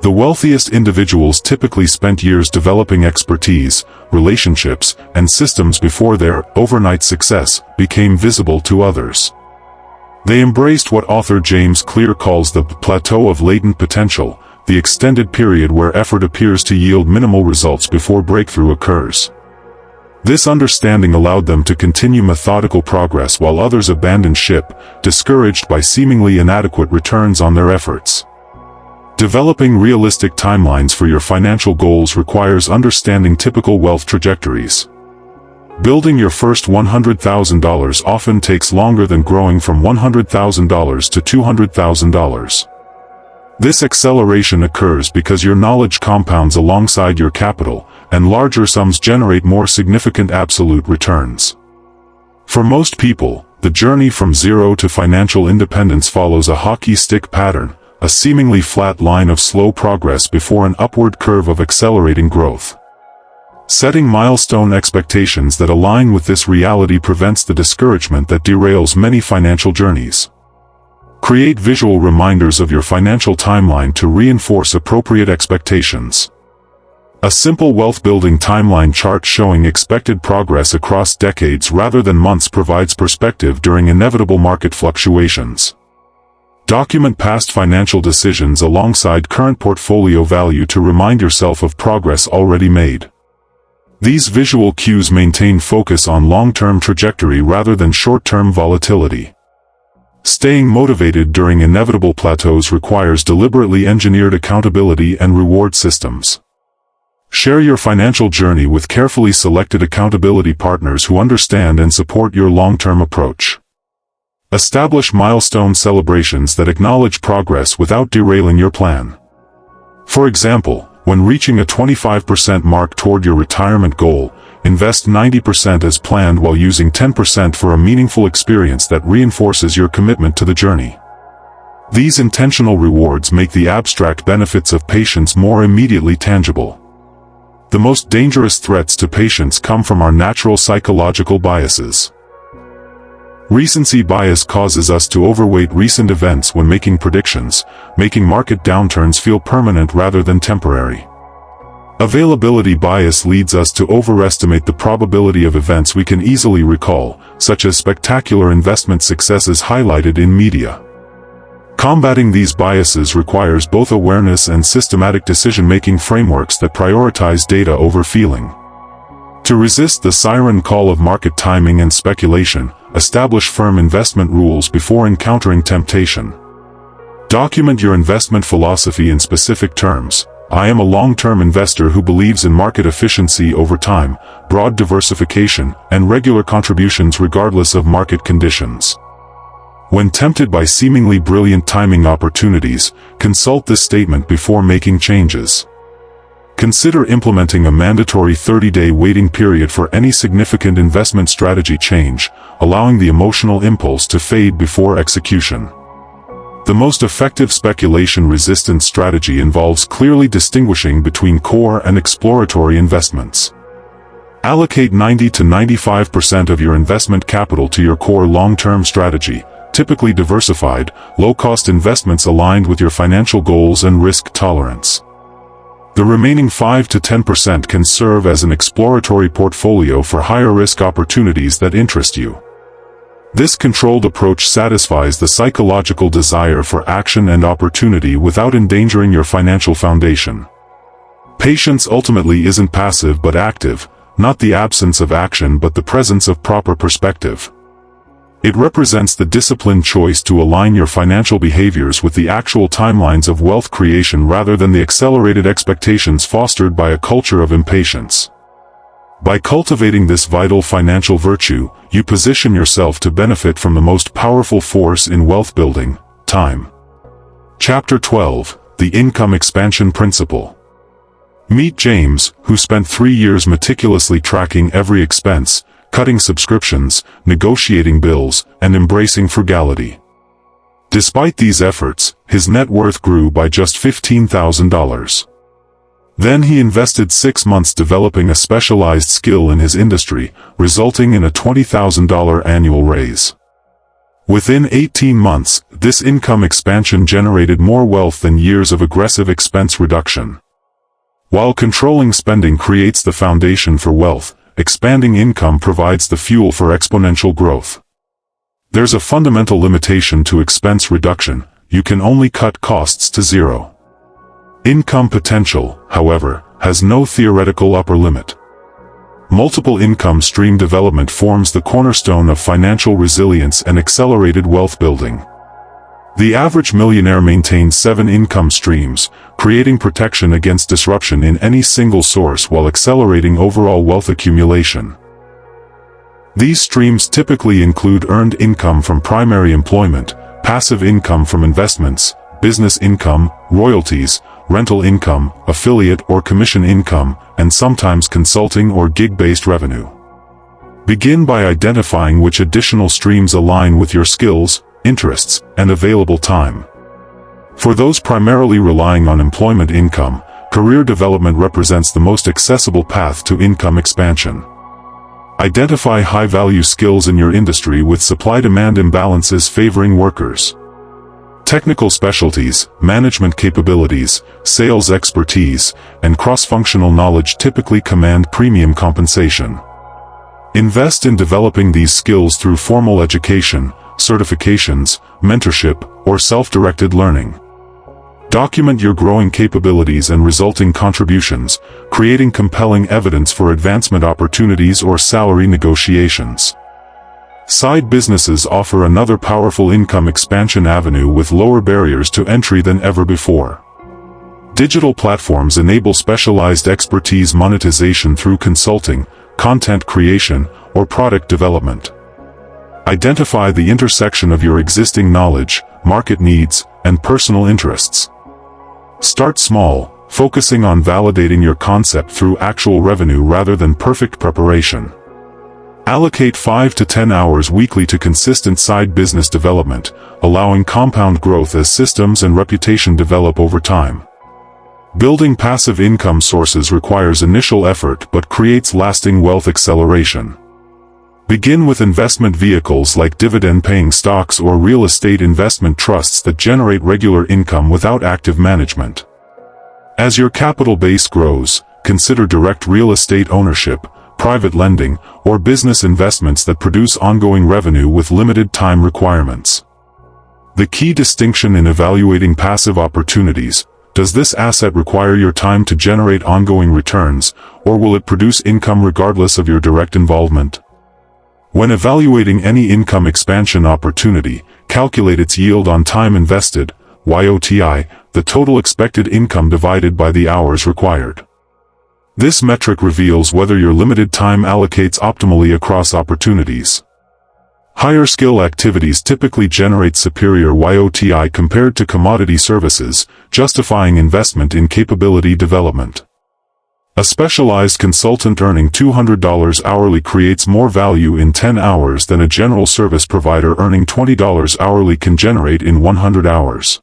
The wealthiest individuals typically spent years developing expertise, relationships, and systems before their overnight success became visible to others. They embraced what author James Clear calls the plateau of latent potential, the extended period where effort appears to yield minimal results before breakthrough occurs. This understanding allowed them to continue methodical progress while others abandoned ship, discouraged by seemingly inadequate returns on their efforts. Developing realistic timelines for your financial goals requires understanding typical wealth trajectories. Building your first $100,000 often takes longer than growing from $100,000 to $200,000. This acceleration occurs because your knowledge compounds alongside your capital, and larger sums generate more significant absolute returns. For most people, the journey from zero to financial independence follows a hockey stick pattern, a seemingly flat line of slow progress before an upward curve of accelerating growth. Setting milestone expectations that align with this reality prevents the discouragement that derails many financial journeys. Create visual reminders of your financial timeline to reinforce appropriate expectations. A simple wealth-building timeline chart showing expected progress across decades rather than months provides perspective during inevitable market fluctuations. Document past financial decisions alongside current portfolio value to remind yourself of progress already made. These visual cues maintain focus on long-term trajectory rather than short-term volatility. Staying motivated during inevitable plateaus requires deliberately engineered accountability and reward systems. Share your financial journey with carefully selected accountability partners who understand and support your long-term approach. Establish milestone celebrations that acknowledge progress without derailing your plan. For example, when reaching a 25% mark toward your retirement goal, invest 90% as planned while using 10% for a meaningful experience that reinforces your commitment to the journey. These intentional rewards make the abstract benefits of patience more immediately tangible. The most dangerous threats to patience come from our natural psychological biases. Recency bias causes us to overweight recent events when making predictions, making market downturns feel permanent rather than temporary. Availability bias leads us to overestimate the probability of events we can easily recall, such as spectacular investment successes highlighted in media. Combating these biases requires both awareness and systematic decision-making frameworks that prioritize data over feeling. To resist the siren call of market timing and speculation, establish firm investment rules before encountering temptation. Document your investment philosophy in specific terms. I am a long-term investor who believes in market efficiency over time, broad diversification, and regular contributions regardless of market conditions. When tempted by seemingly brilliant timing opportunities, consult this statement before making changes. Consider implementing a mandatory 30-day waiting period for any significant investment strategy change, allowing the emotional impulse to fade before execution. The most effective speculation-resistant strategy involves clearly distinguishing between core and exploratory investments. Allocate 90 to 95% of your investment capital to your core long-term strategy, typically diversified, low-cost investments aligned with your financial goals and risk tolerance. The remaining 5 to 10% can serve as an exploratory portfolio for higher-risk opportunities that interest you. This controlled approach satisfies the psychological desire for action and opportunity without endangering your financial foundation. Patience ultimately isn't passive but active, not the absence of action but the presence of proper perspective. It represents the disciplined choice to align your financial behaviors with the actual timelines of wealth creation rather than the accelerated expectations fostered by a culture of impatience. By cultivating this vital financial virtue, you position yourself to benefit from the most powerful force in wealth building, time. Chapter 12, The Income Expansion Principle. Meet James, who spent 3 years meticulously tracking every expense, cutting subscriptions, negotiating bills, and embracing frugality. Despite these efforts, his net worth grew by just $15,000. Then he invested 6 months developing a specialized skill in his industry, resulting in a $20,000 annual raise. Within 18 months, this income expansion generated more wealth than years of aggressive expense reduction. While controlling spending creates the foundation for wealth, expanding income provides the fuel for exponential growth. There's a fundamental limitation to expense reduction: you can only cut costs to zero. Income potential, however, has no theoretical upper limit. Multiple income stream development forms the cornerstone of financial resilience and accelerated wealth building. The average millionaire maintains 7 income streams, creating protection against disruption in any single source while accelerating overall wealth accumulation. These streams typically include earned income from primary employment, passive income from investments, business income, royalties, rental income, affiliate or commission income, and sometimes consulting or gig-based revenue. Begin by identifying which additional streams align with your skills, interests, and available time. For those primarily relying on employment income, career development represents the most accessible path to income expansion. Identify high-value skills in your industry with supply-demand imbalances favoring workers. Technical specialties, management capabilities, sales expertise, and cross-functional knowledge typically command premium compensation. Invest in developing these skills through formal education, certifications, mentorship, or self-directed learning. Document your growing capabilities and resulting contributions, creating compelling evidence for advancement opportunities or salary negotiations. Side businesses offer another powerful income expansion avenue with lower barriers to entry than ever before. Digital platforms enable specialized expertise monetization through consulting, content creation, or product development. Identify the intersection of your existing knowledge, market needs, and personal interests. Start small, focusing on validating your concept through actual revenue rather than perfect preparation. Allocate 5 to 10 hours weekly to consistent side business development, allowing compound growth as systems and reputation develop over time. Building passive income sources requires initial effort but creates lasting wealth acceleration. Begin with investment vehicles like dividend-paying stocks or real estate investment trusts that generate regular income without active management. As your capital base grows, consider direct real estate ownership, private lending, or business investments that produce ongoing revenue with limited time requirements. The key distinction in evaluating passive opportunities: does this asset require your time to generate ongoing returns, or will it produce income regardless of your direct involvement? When evaluating any income expansion opportunity, calculate its yield on time invested, YOTI, the total expected income divided by the hours required. This metric reveals whether your limited time allocates optimally across opportunities. Higher skill activities typically generate superior YOTI compared to commodity services, justifying investment in capability development. A specialized consultant earning $200 hourly creates more value in 10 hours than a general service provider earning $20 hourly can generate in 100 hours.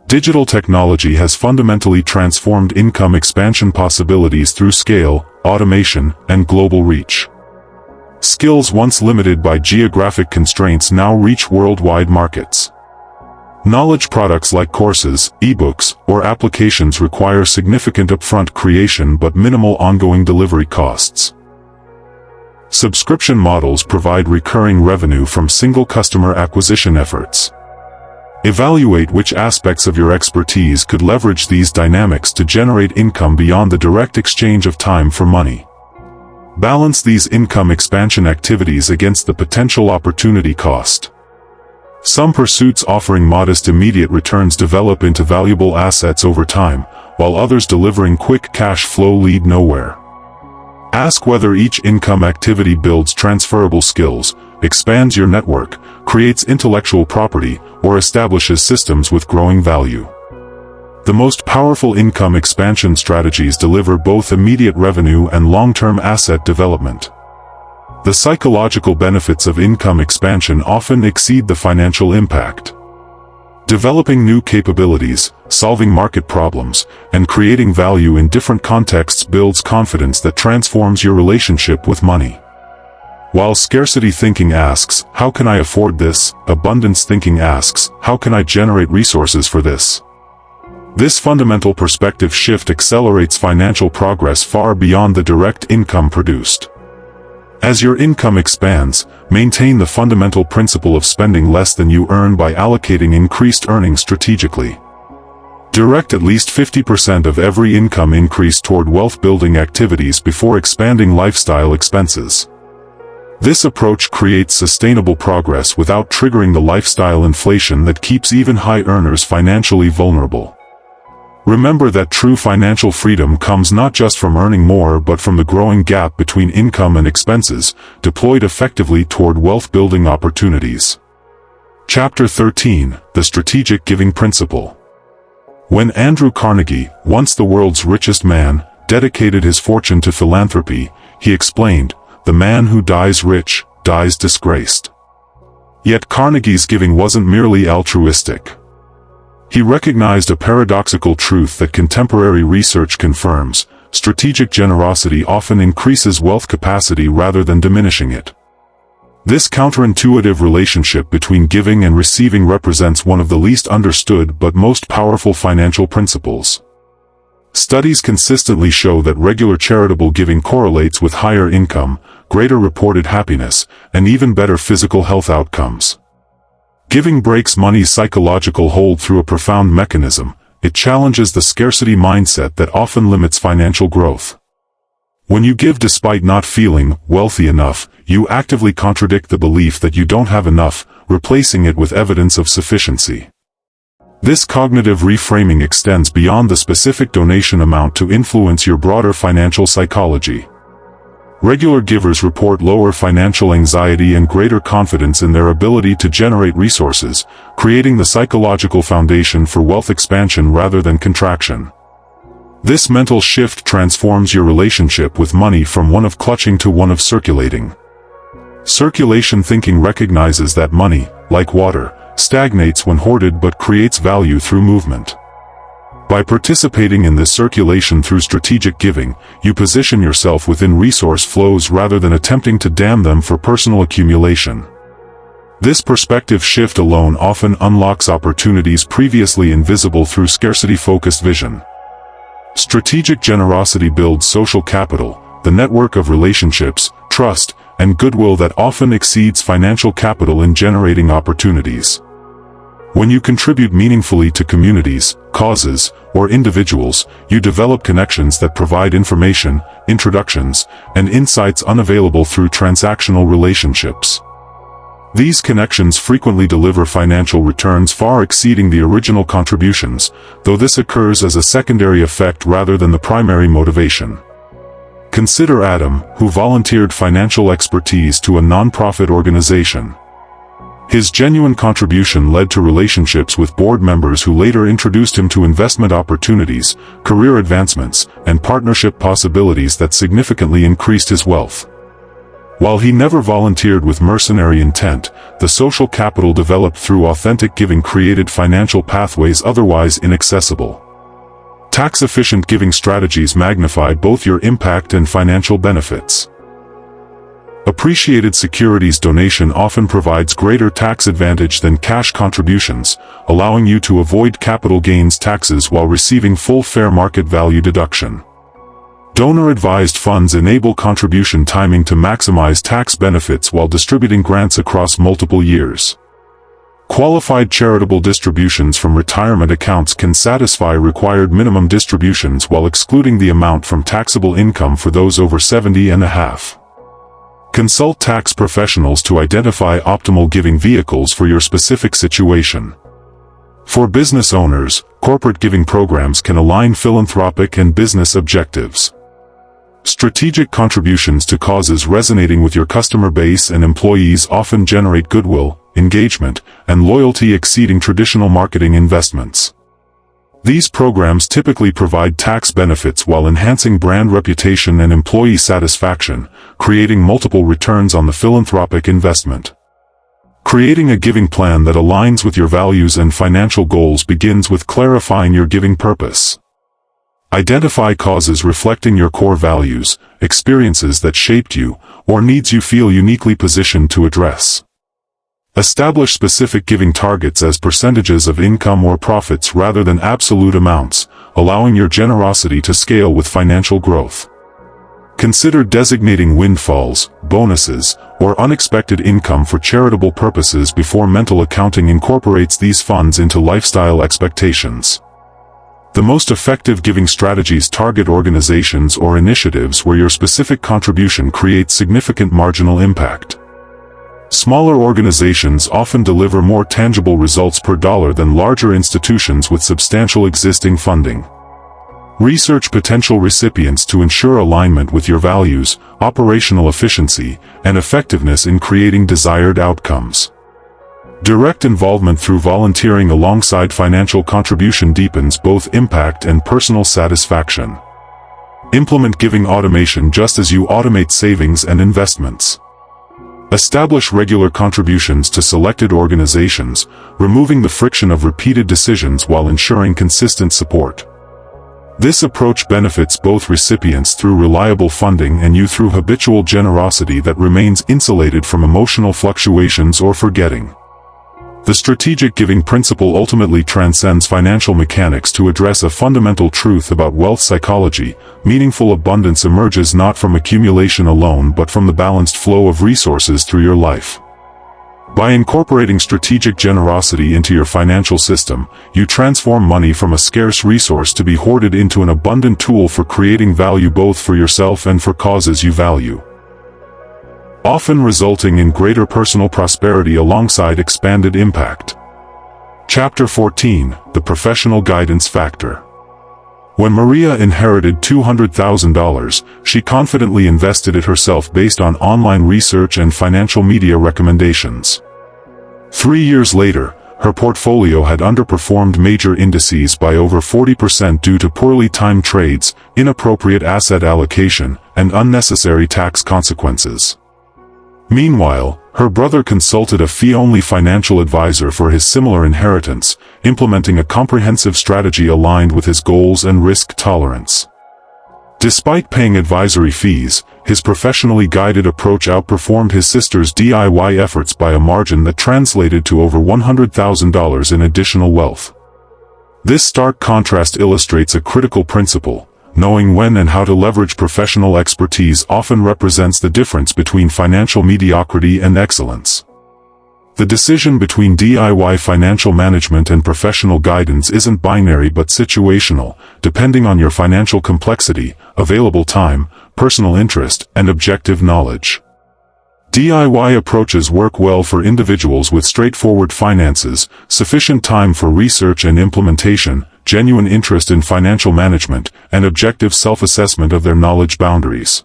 Digital technology has fundamentally transformed income expansion possibilities through scale, automation, and global reach. Skills once limited by geographic constraints now reach worldwide markets. Knowledge products like courses, ebooks, or applications require significant upfront creation but minimal ongoing delivery costs. Subscription models provide recurring revenue from single customer acquisition efforts. Evaluate which aspects of your expertise could leverage these dynamics to generate income beyond the direct exchange of time for money. Balance these income expansion activities against the potential opportunity cost. Some pursuits offering modest immediate returns develop into valuable assets over time, while others delivering quick cash flow lead nowhere. Ask whether each income activity builds transferable skills, expands your network, creates intellectual property, or establishes systems with growing value. The most powerful income expansion strategies deliver both immediate revenue and long-term asset development. The psychological benefits of income expansion often exceed the financial impact. Developing new capabilities, solving market problems, and creating value in different contexts builds confidence that transforms your relationship with money. While scarcity thinking asks, "How can I afford this?" abundance thinking asks, "How can I generate resources for this?" This fundamental perspective shift accelerates financial progress far beyond the direct income produced. As your income expands, maintain the fundamental principle of spending less than you earn by allocating increased earnings strategically. Direct at least 50% of every income increase toward wealth-building activities before expanding lifestyle expenses. This approach creates sustainable progress without triggering the lifestyle inflation that keeps even high earners financially vulnerable. Remember that true financial freedom comes not just from earning more but from the growing gap between income and expenses, deployed effectively toward wealth-building opportunities. Chapter 13, The Strategic Giving Principle. When Andrew Carnegie, once the world's richest man, dedicated his fortune to philanthropy, he explained, "The man who dies rich, dies disgraced." Yet Carnegie's giving wasn't merely altruistic. He recognized a paradoxical truth that contemporary research confirms: strategic generosity often increases wealth capacity rather than diminishing it. This counterintuitive relationship between giving and receiving represents one of the least understood but most powerful financial principles. Studies consistently show that regular charitable giving correlates with higher income, greater reported happiness, and even better physical health outcomes. Giving breaks money's psychological hold through a profound mechanism. It challenges the scarcity mindset that often limits financial growth. When you give despite not feeling wealthy enough, you actively contradict the belief that you don't have enough, replacing it with evidence of sufficiency. This cognitive reframing extends beyond the specific donation amount to influence your broader financial psychology. Regular givers report lower financial anxiety and greater confidence in their ability to generate resources, creating the psychological foundation for wealth expansion rather than contraction. This mental shift transforms your relationship with money from one of clutching to one of circulating. Circulation thinking recognizes that money, like water, stagnates when hoarded but creates value through movement. By participating in this circulation through strategic giving, you position yourself within resource flows rather than attempting to dam them for personal accumulation. This perspective shift alone often unlocks opportunities previously invisible through scarcity-focused vision. Strategic generosity builds social capital, the network of relationships, trust, and goodwill that often exceeds financial capital in generating opportunities. When you contribute meaningfully to communities, causes, or individuals, you develop connections that provide information, introductions, and insights unavailable through transactional relationships. These connections frequently deliver financial returns far exceeding the original contributions, though this occurs as a secondary effect rather than the primary motivation. Consider Adam, who volunteered financial expertise to a non-profit organization. His genuine contribution led to relationships with board members who later introduced him to investment opportunities, career advancements, and partnership possibilities that significantly increased his wealth. While he never volunteered with mercenary intent, the social capital developed through authentic giving created financial pathways otherwise inaccessible. Tax-efficient giving strategies magnify both your impact and financial benefits. Appreciated securities donation often provides greater tax advantage than cash contributions, allowing you to avoid capital gains taxes while receiving full fair market value deduction. Donor-advised funds enable contribution timing to maximize tax benefits while distributing grants across multiple years. Qualified charitable distributions from retirement accounts can satisfy required minimum distributions while excluding the amount from taxable income for those over 70 and a half. Consult tax professionals to identify optimal giving vehicles for your specific situation. For business owners, corporate giving programs can align philanthropic and business objectives. Strategic contributions to causes resonating with your customer base and employees often generate goodwill, engagement, and loyalty exceeding traditional marketing investments. These programs typically provide tax benefits while enhancing brand reputation and employee satisfaction, creating multiple returns on the philanthropic investment. Creating a giving plan that aligns with your values and financial goals begins with clarifying your giving purpose. Identify causes reflecting your core values, experiences that shaped you, or needs you feel uniquely positioned to address. Establish specific giving targets as percentages of income or profits rather than absolute amounts, allowing your generosity to scale with financial growth. Consider designating windfalls, bonuses, or unexpected income for charitable purposes before mental accounting incorporates these funds into lifestyle expectations. The most effective giving strategies target organizations or initiatives where your specific contribution creates significant marginal impact. Smaller organizations often deliver more tangible results per dollar than larger institutions with substantial existing funding. Research potential recipients to ensure alignment with your values, operational efficiency, and effectiveness in creating desired outcomes. Direct involvement through volunteering alongside financial contribution deepens both impact and personal satisfaction. Implement giving automation just as you automate savings and investments. Establish regular contributions to selected organizations, removing the friction of repeated decisions while ensuring consistent support. This approach benefits both recipients through reliable funding and you through habitual generosity that remains insulated from emotional fluctuations or forgetting. The strategic giving principle ultimately transcends financial mechanics to address a fundamental truth about wealth psychology. Meaningful abundance emerges not from accumulation alone but from the balanced flow of resources through your life. By incorporating strategic generosity into your financial system, you transform money from a scarce resource to be hoarded into an abundant tool for creating value both for yourself and for causes you value, often resulting in greater personal prosperity alongside expanded impact. Chapter 14: The Professional Guidance Factor. When Maria inherited $200,000, she confidently invested it herself based on online research and financial media recommendations. 3 years later, her portfolio had underperformed major indices by over 40% due to poorly timed trades, inappropriate asset allocation, and unnecessary tax consequences. Meanwhile, her brother consulted a fee-only financial advisor for his similar inheritance, implementing a comprehensive strategy aligned with his goals and risk tolerance. Despite paying advisory fees, his professionally guided approach outperformed his sister's DIY efforts by a margin that translated to over $100,000 in additional wealth. This stark contrast illustrates a critical principle: knowing when and how to leverage professional expertise often represents the difference between financial mediocrity and excellence. The decision between DIY financial management and professional guidance isn't binary but situational, depending on your financial complexity, available time, personal interest, and objective knowledge. DIY approaches work well for individuals with straightforward finances, sufficient time for research and implementation, genuine interest in financial management, and objective self-assessment of their knowledge boundaries.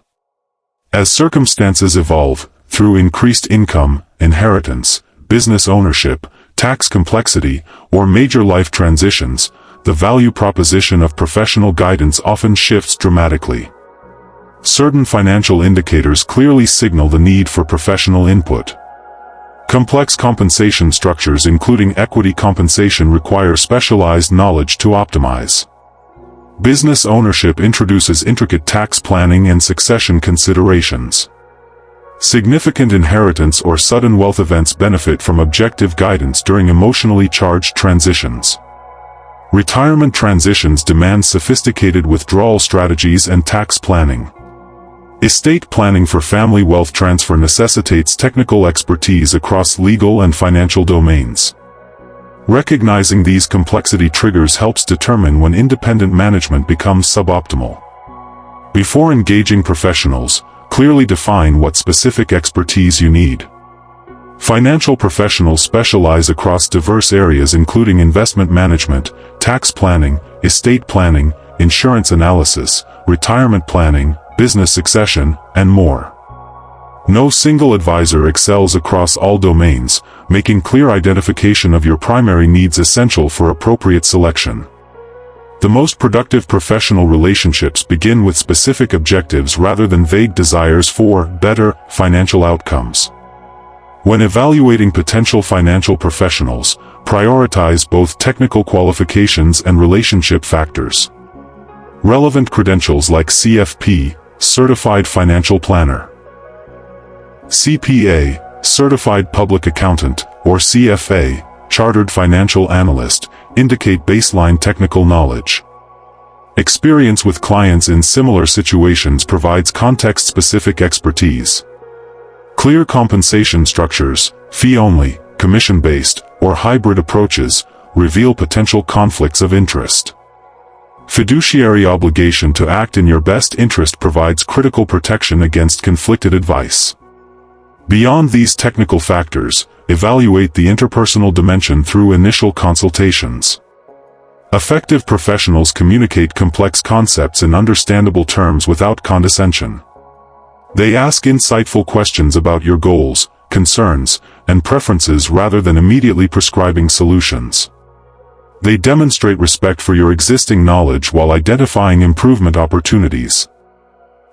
As circumstances evolve, through increased income, inheritance, business ownership, tax complexity, or major life transitions, the value proposition of professional guidance often shifts dramatically. Certain financial indicators clearly signal the need for professional input. Complex compensation structures including equity compensation require specialized knowledge to optimize. Business ownership introduces intricate tax planning and succession considerations. Significant inheritance or sudden wealth events benefit from objective guidance during emotionally charged transitions. Retirement transitions demand sophisticated withdrawal strategies and tax planning. Estate planning for family wealth transfer necessitates technical expertise across legal and financial domains. Recognizing these complexity triggers helps determine when independent management becomes suboptimal. Before engaging professionals, clearly define what specific expertise you need. Financial professionals specialize across diverse areas including investment management, tax planning, estate planning, insurance analysis, retirement planning, business succession, and more. No single advisor excels across all domains, making clear identification of your primary needs essential for appropriate selection. The most productive professional relationships begin with specific objectives rather than vague desires for better financial outcomes. When evaluating potential financial professionals, prioritize both technical qualifications and relationship factors. Relevant credentials like CFP, Certified Financial Planner, CPA, Certified Public Accountant, or CFA, Chartered Financial Analyst, indicate baseline technical knowledge. Experience with clients in similar situations provides context-specific expertise. Clear compensation structures, fee-only, commission-based, or hybrid approaches, reveal potential conflicts of interest. Fiduciary obligation to act in your best interest provides critical protection against conflicted advice. Beyond these technical factors, evaluate the interpersonal dimension through initial consultations. Effective professionals communicate complex concepts in understandable terms without condescension. They ask insightful questions about your goals, concerns, and preferences rather than immediately prescribing solutions. They demonstrate respect for your existing knowledge while identifying improvement opportunities.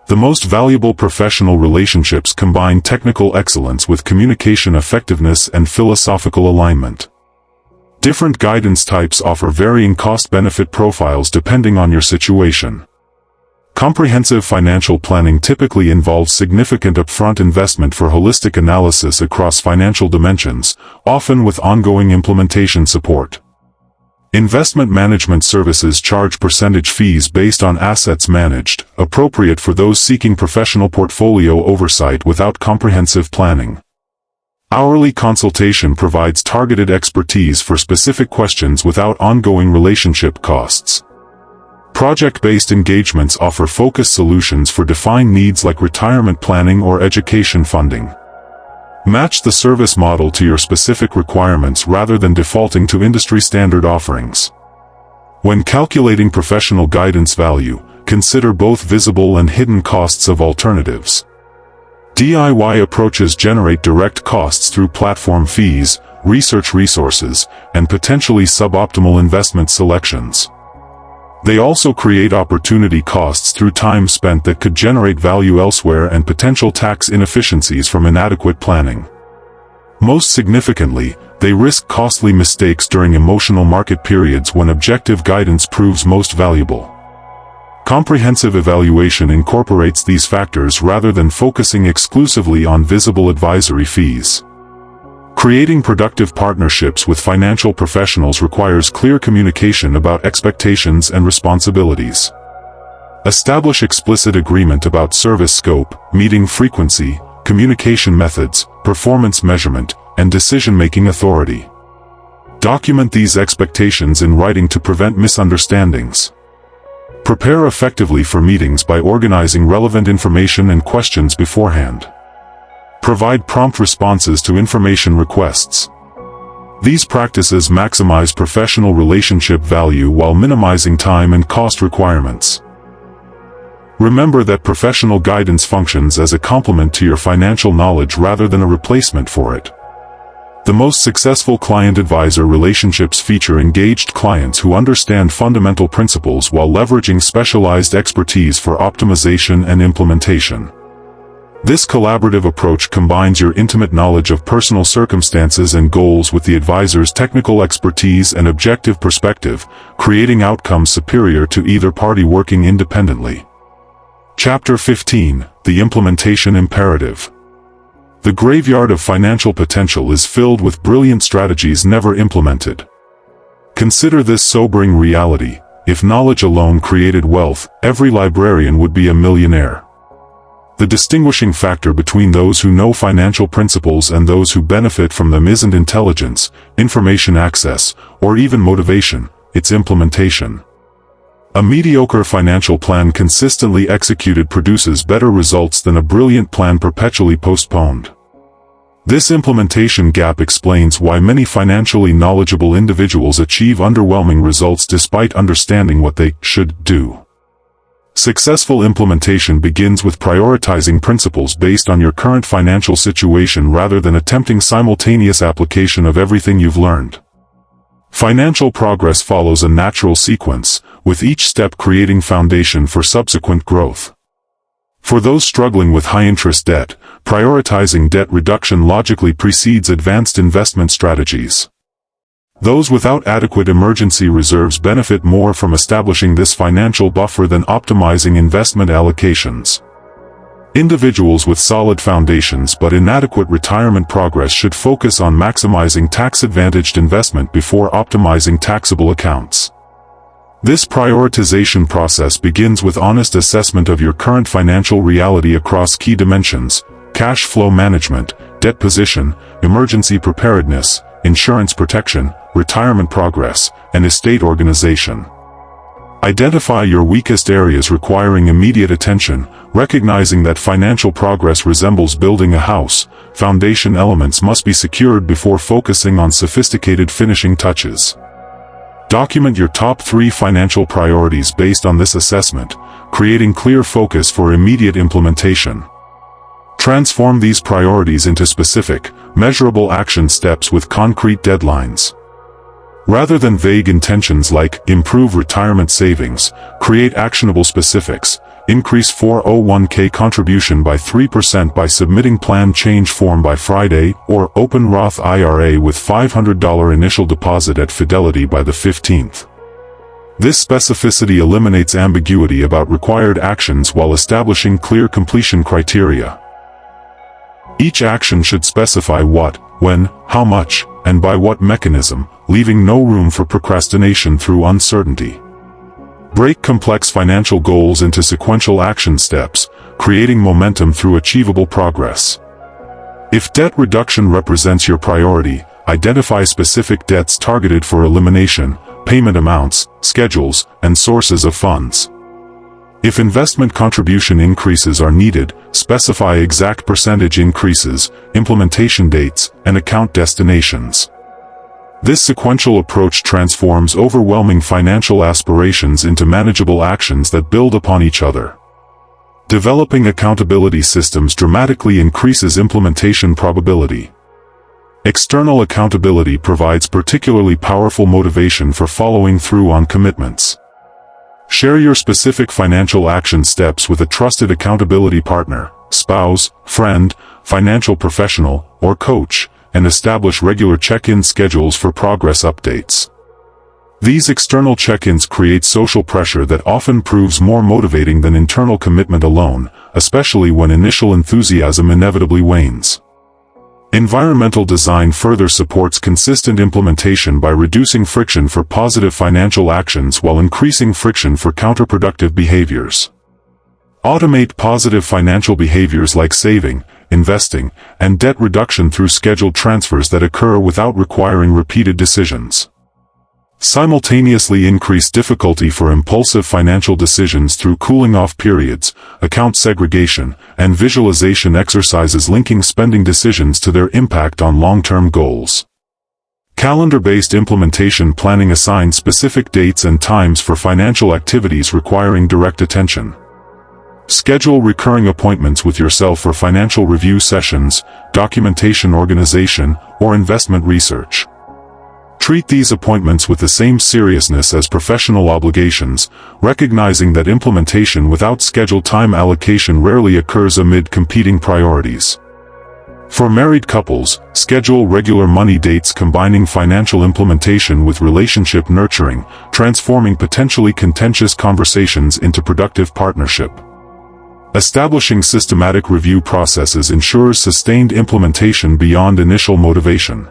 The most valuable professional relationships combine technical excellence with communication effectiveness and philosophical alignment. Different guidance types offer varying cost-benefit profiles depending on your situation. Comprehensive financial planning typically involves significant upfront investment for holistic analysis across financial dimensions, often with ongoing implementation support. Investment management services charge percentage fees based on assets managed, appropriate for those seeking professional portfolio oversight without comprehensive planning. Hourly consultation provides targeted expertise for specific questions without ongoing relationship costs. Project-based engagements offer focused solutions for defined needs like retirement planning or education funding. Match the service model to your specific requirements rather than defaulting to industry-standard offerings. When calculating professional guidance value, consider both visible and hidden costs of alternatives. DIY approaches generate direct costs through platform fees, research resources, and potentially suboptimal investment selections. They also create opportunity costs through time spent that could generate value elsewhere and potential tax inefficiencies from inadequate planning. Most significantly, they risk costly mistakes during emotional market periods when objective guidance proves most valuable. Comprehensive evaluation incorporates these factors rather than focusing exclusively on visible advisory fees. Creating productive partnerships with financial professionals requires clear communication about expectations and responsibilities. Establish explicit agreement about service scope, meeting frequency, communication methods, performance measurement, and decision-making authority. Document these expectations in writing to prevent misunderstandings. Prepare effectively for meetings by organizing relevant information and questions beforehand. Provide prompt responses to information requests. These practices maximize professional relationship value while minimizing time and cost requirements. Remember that professional guidance functions as a complement to your financial knowledge rather than a replacement for it. The most successful client-advisor relationships feature engaged clients who understand fundamental principles while leveraging specialized expertise for optimization and implementation. This collaborative approach combines your intimate knowledge of personal circumstances and goals with the advisor's technical expertise and objective perspective, creating outcomes superior to either party working independently. Chapter 15: The Implementation Imperative. The graveyard of financial potential is filled with brilliant strategies never implemented. Consider this sobering reality: if knowledge alone created wealth, every librarian would be a millionaire. The distinguishing factor between those who know financial principles and those who benefit from them isn't intelligence, information access, or even motivation, it's implementation. A mediocre financial plan consistently executed produces better results than a brilliant plan perpetually postponed. This implementation gap explains why many financially knowledgeable individuals achieve underwhelming results despite understanding what they should do. Successful implementation begins with prioritizing principles based on your current financial situation rather than attempting simultaneous application of everything you've learned. Financial progress follows a natural sequence, with each step creating foundation for subsequent growth. For those struggling with high-interest debt, prioritizing debt reduction logically precedes advanced investment strategies. Those without adequate emergency reserves benefit more from establishing this financial buffer than optimizing investment allocations. Individuals with solid foundations but inadequate retirement progress should focus on maximizing tax-advantaged investment before optimizing taxable accounts. This prioritization process begins with honest assessment of your current financial reality across key dimensions: cash flow management, debt position, emergency preparedness, insurance protection, retirement progress, and estate organization. Identify your weakest areas requiring immediate attention, recognizing that financial progress resembles building a house. Foundation elements must be secured before focusing on sophisticated finishing touches. Document your top 3 financial priorities based on this assessment, creating clear focus for immediate implementation. Transform these priorities into specific, measurable action steps with concrete deadlines. Rather than vague intentions like improve retirement savings, create actionable specifics. Increase 401k contribution by 3% by submitting plan change form by Friday, or open Roth IRA with $500 initial deposit at Fidelity by the 15th. This specificity eliminates ambiguity about required actions while establishing clear completion criteria. Each action should specify what, when, how much, and by what mechanism, leaving no room for procrastination through uncertainty. Break complex financial goals into sequential action steps, creating momentum through achievable progress. If debt reduction represents your priority, identify specific debts targeted for elimination, payment amounts, schedules, and sources of funds. If investment contribution increases are needed, specify exact percentage increases, implementation dates, and account destinations. This sequential approach transforms overwhelming financial aspirations into manageable actions that build upon each other. Developing accountability systems dramatically increases implementation probability. External accountability provides particularly powerful motivation for following through on commitments. Share your specific financial action steps with a trusted accountability partner, spouse, friend, financial professional, or coach, and establish regular check-in schedules for progress updates. These external check-ins create social pressure that often proves more motivating than internal commitment alone, especially when initial enthusiasm inevitably wanes. Environmental design further supports consistent implementation by reducing friction for positive financial actions while increasing friction for counterproductive behaviors. Automate positive financial behaviors like saving, investing, and debt reduction through scheduled transfers that occur without requiring repeated decisions. Simultaneously increase difficulty for impulsive financial decisions through cooling-off periods, account segregation, and visualization exercises linking spending decisions to their impact on long-term goals. Calendar-based implementation planning assigns specific dates and times for financial activities requiring direct attention. Schedule recurring appointments with yourself for financial review sessions, documentation organization, or investment research. Treat these appointments with the same seriousness as professional obligations, recognizing that implementation without scheduled time allocation rarely occurs amid competing priorities. For married couples, schedule regular money dates combining financial implementation with relationship nurturing, transforming potentially contentious conversations into productive partnership. Establishing systematic review processes ensures sustained implementation beyond initial motivation.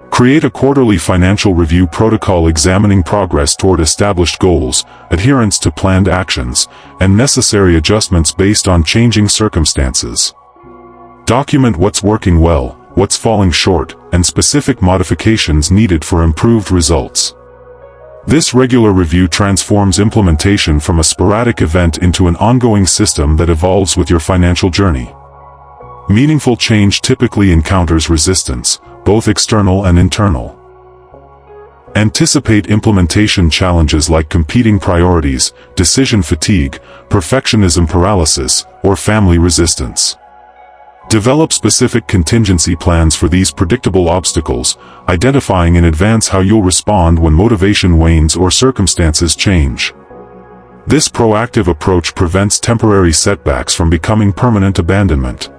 Create a quarterly financial review protocol examining progress toward established goals, adherence to planned actions, and necessary adjustments based on changing circumstances. Document what's working well, what's falling short, and specific modifications needed for improved results. This regular review transforms implementation from a sporadic event into an ongoing system that evolves with your financial journey. Meaningful change typically encounters resistance, both external and internal. Anticipate implementation challenges like competing priorities, decision fatigue, perfectionism paralysis, or family resistance. Develop specific contingency plans for these predictable obstacles, identifying in advance how you'll respond when motivation wanes or circumstances change. This proactive approach prevents temporary setbacks from becoming permanent abandonment.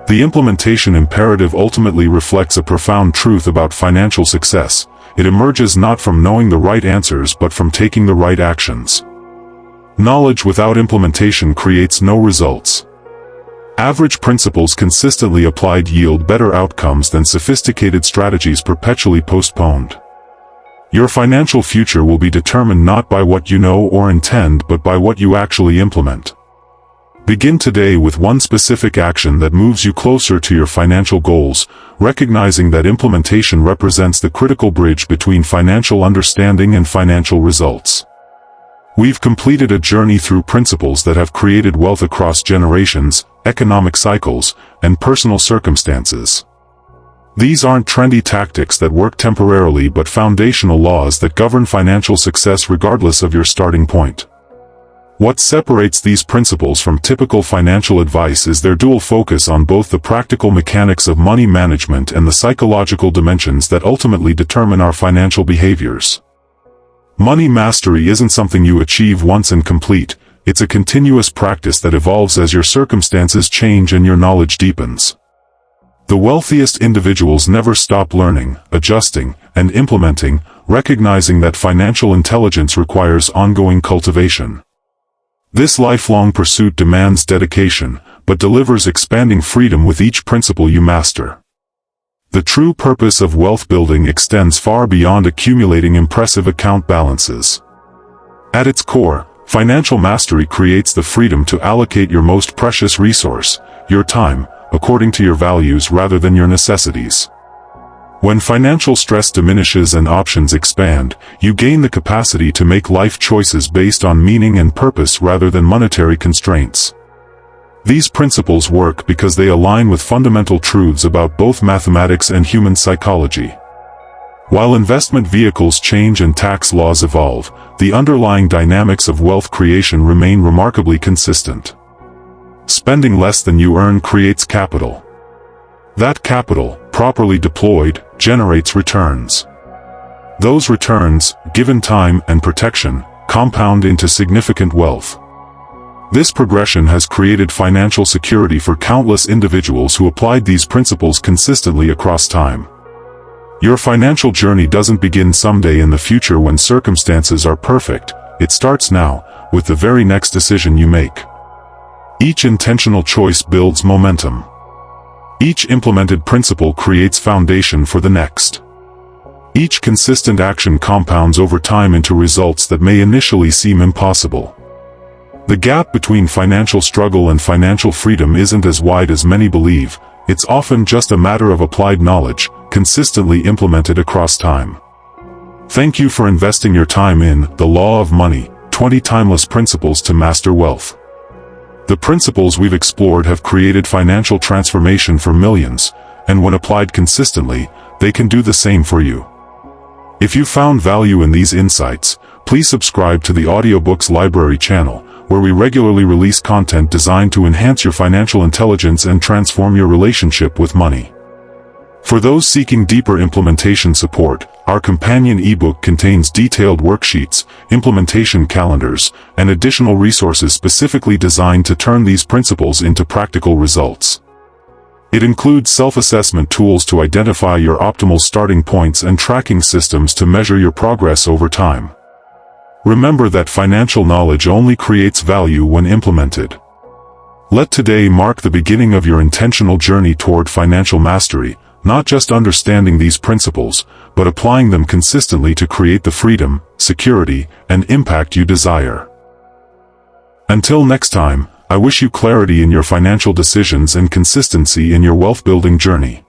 The implementation imperative ultimately reflects a profound truth about financial success. It emerges not from knowing the right answers but from taking the right actions. Knowledge without implementation creates no results. Average principles consistently applied yield better outcomes than sophisticated strategies perpetually postponed. Your financial future will be determined not by what you know or intend but by what you actually implement. Begin today with one specific action that moves you closer to your financial goals, recognizing that implementation represents the critical bridge between financial understanding and financial results. We've completed a journey through principles that have created wealth across generations, economic cycles, and personal circumstances. These aren't trendy tactics that work temporarily but foundational laws that govern financial success regardless of your starting point. What separates these principles from typical financial advice is their dual focus on both the practical mechanics of money management and the psychological dimensions that ultimately determine our financial behaviors. Money mastery isn't something you achieve once and complete, it's a continuous practice that evolves as your circumstances change and your knowledge deepens. The wealthiest individuals never stop learning, adjusting, and implementing, recognizing that financial intelligence requires ongoing cultivation. This lifelong pursuit demands dedication, but delivers expanding freedom with each principle you master. The true purpose of wealth building extends far beyond accumulating impressive account balances. At its core, financial mastery creates the freedom to allocate your most precious resource, your time, according to your values rather than your necessities. When financial stress diminishes and options expand, you gain the capacity to make life choices based on meaning and purpose rather than monetary constraints. These principles work because they align with fundamental truths about both mathematics and human psychology. While investment vehicles change and tax laws evolve, the underlying dynamics of wealth creation remain remarkably consistent. Spending less than you earn creates capital. That capital, properly deployed, generates returns. Those returns, given time and protection, compound into significant wealth. This progression has created financial security for countless individuals who applied these principles consistently across time. Your financial journey doesn't begin someday in the future when circumstances are perfect, it starts now, with the very next decision you make. Each intentional choice builds momentum. Each implemented principle creates foundation for the next. Each consistent action compounds over time into results that may initially seem impossible. The gap between financial struggle and financial freedom isn't as wide as many believe, it's often just a matter of applied knowledge, consistently implemented across time. Thank you for investing your time in The Law of Money, 20 Timeless Principles to Master Wealth. The principles we've explored have created financial transformation for millions, and when applied consistently, they can do the same for you. If you found value in these insights, please subscribe to the Audiobooks Library channel, where we regularly release content designed to enhance your financial intelligence and transform your relationship with money. For those seeking deeper implementation support, our companion ebook contains detailed worksheets, implementation calendars, and additional resources specifically designed to turn these principles into practical results. It includes self-assessment tools to identify your optimal starting points and tracking systems to measure your progress over time. Remember that financial knowledge only creates value when implemented. Let today mark the beginning of your intentional journey toward financial mastery, not just understanding these principles, but applying them consistently to create the freedom, security, and impact you desire. Until next time, I wish you clarity in your financial decisions and consistency in your wealth-building journey.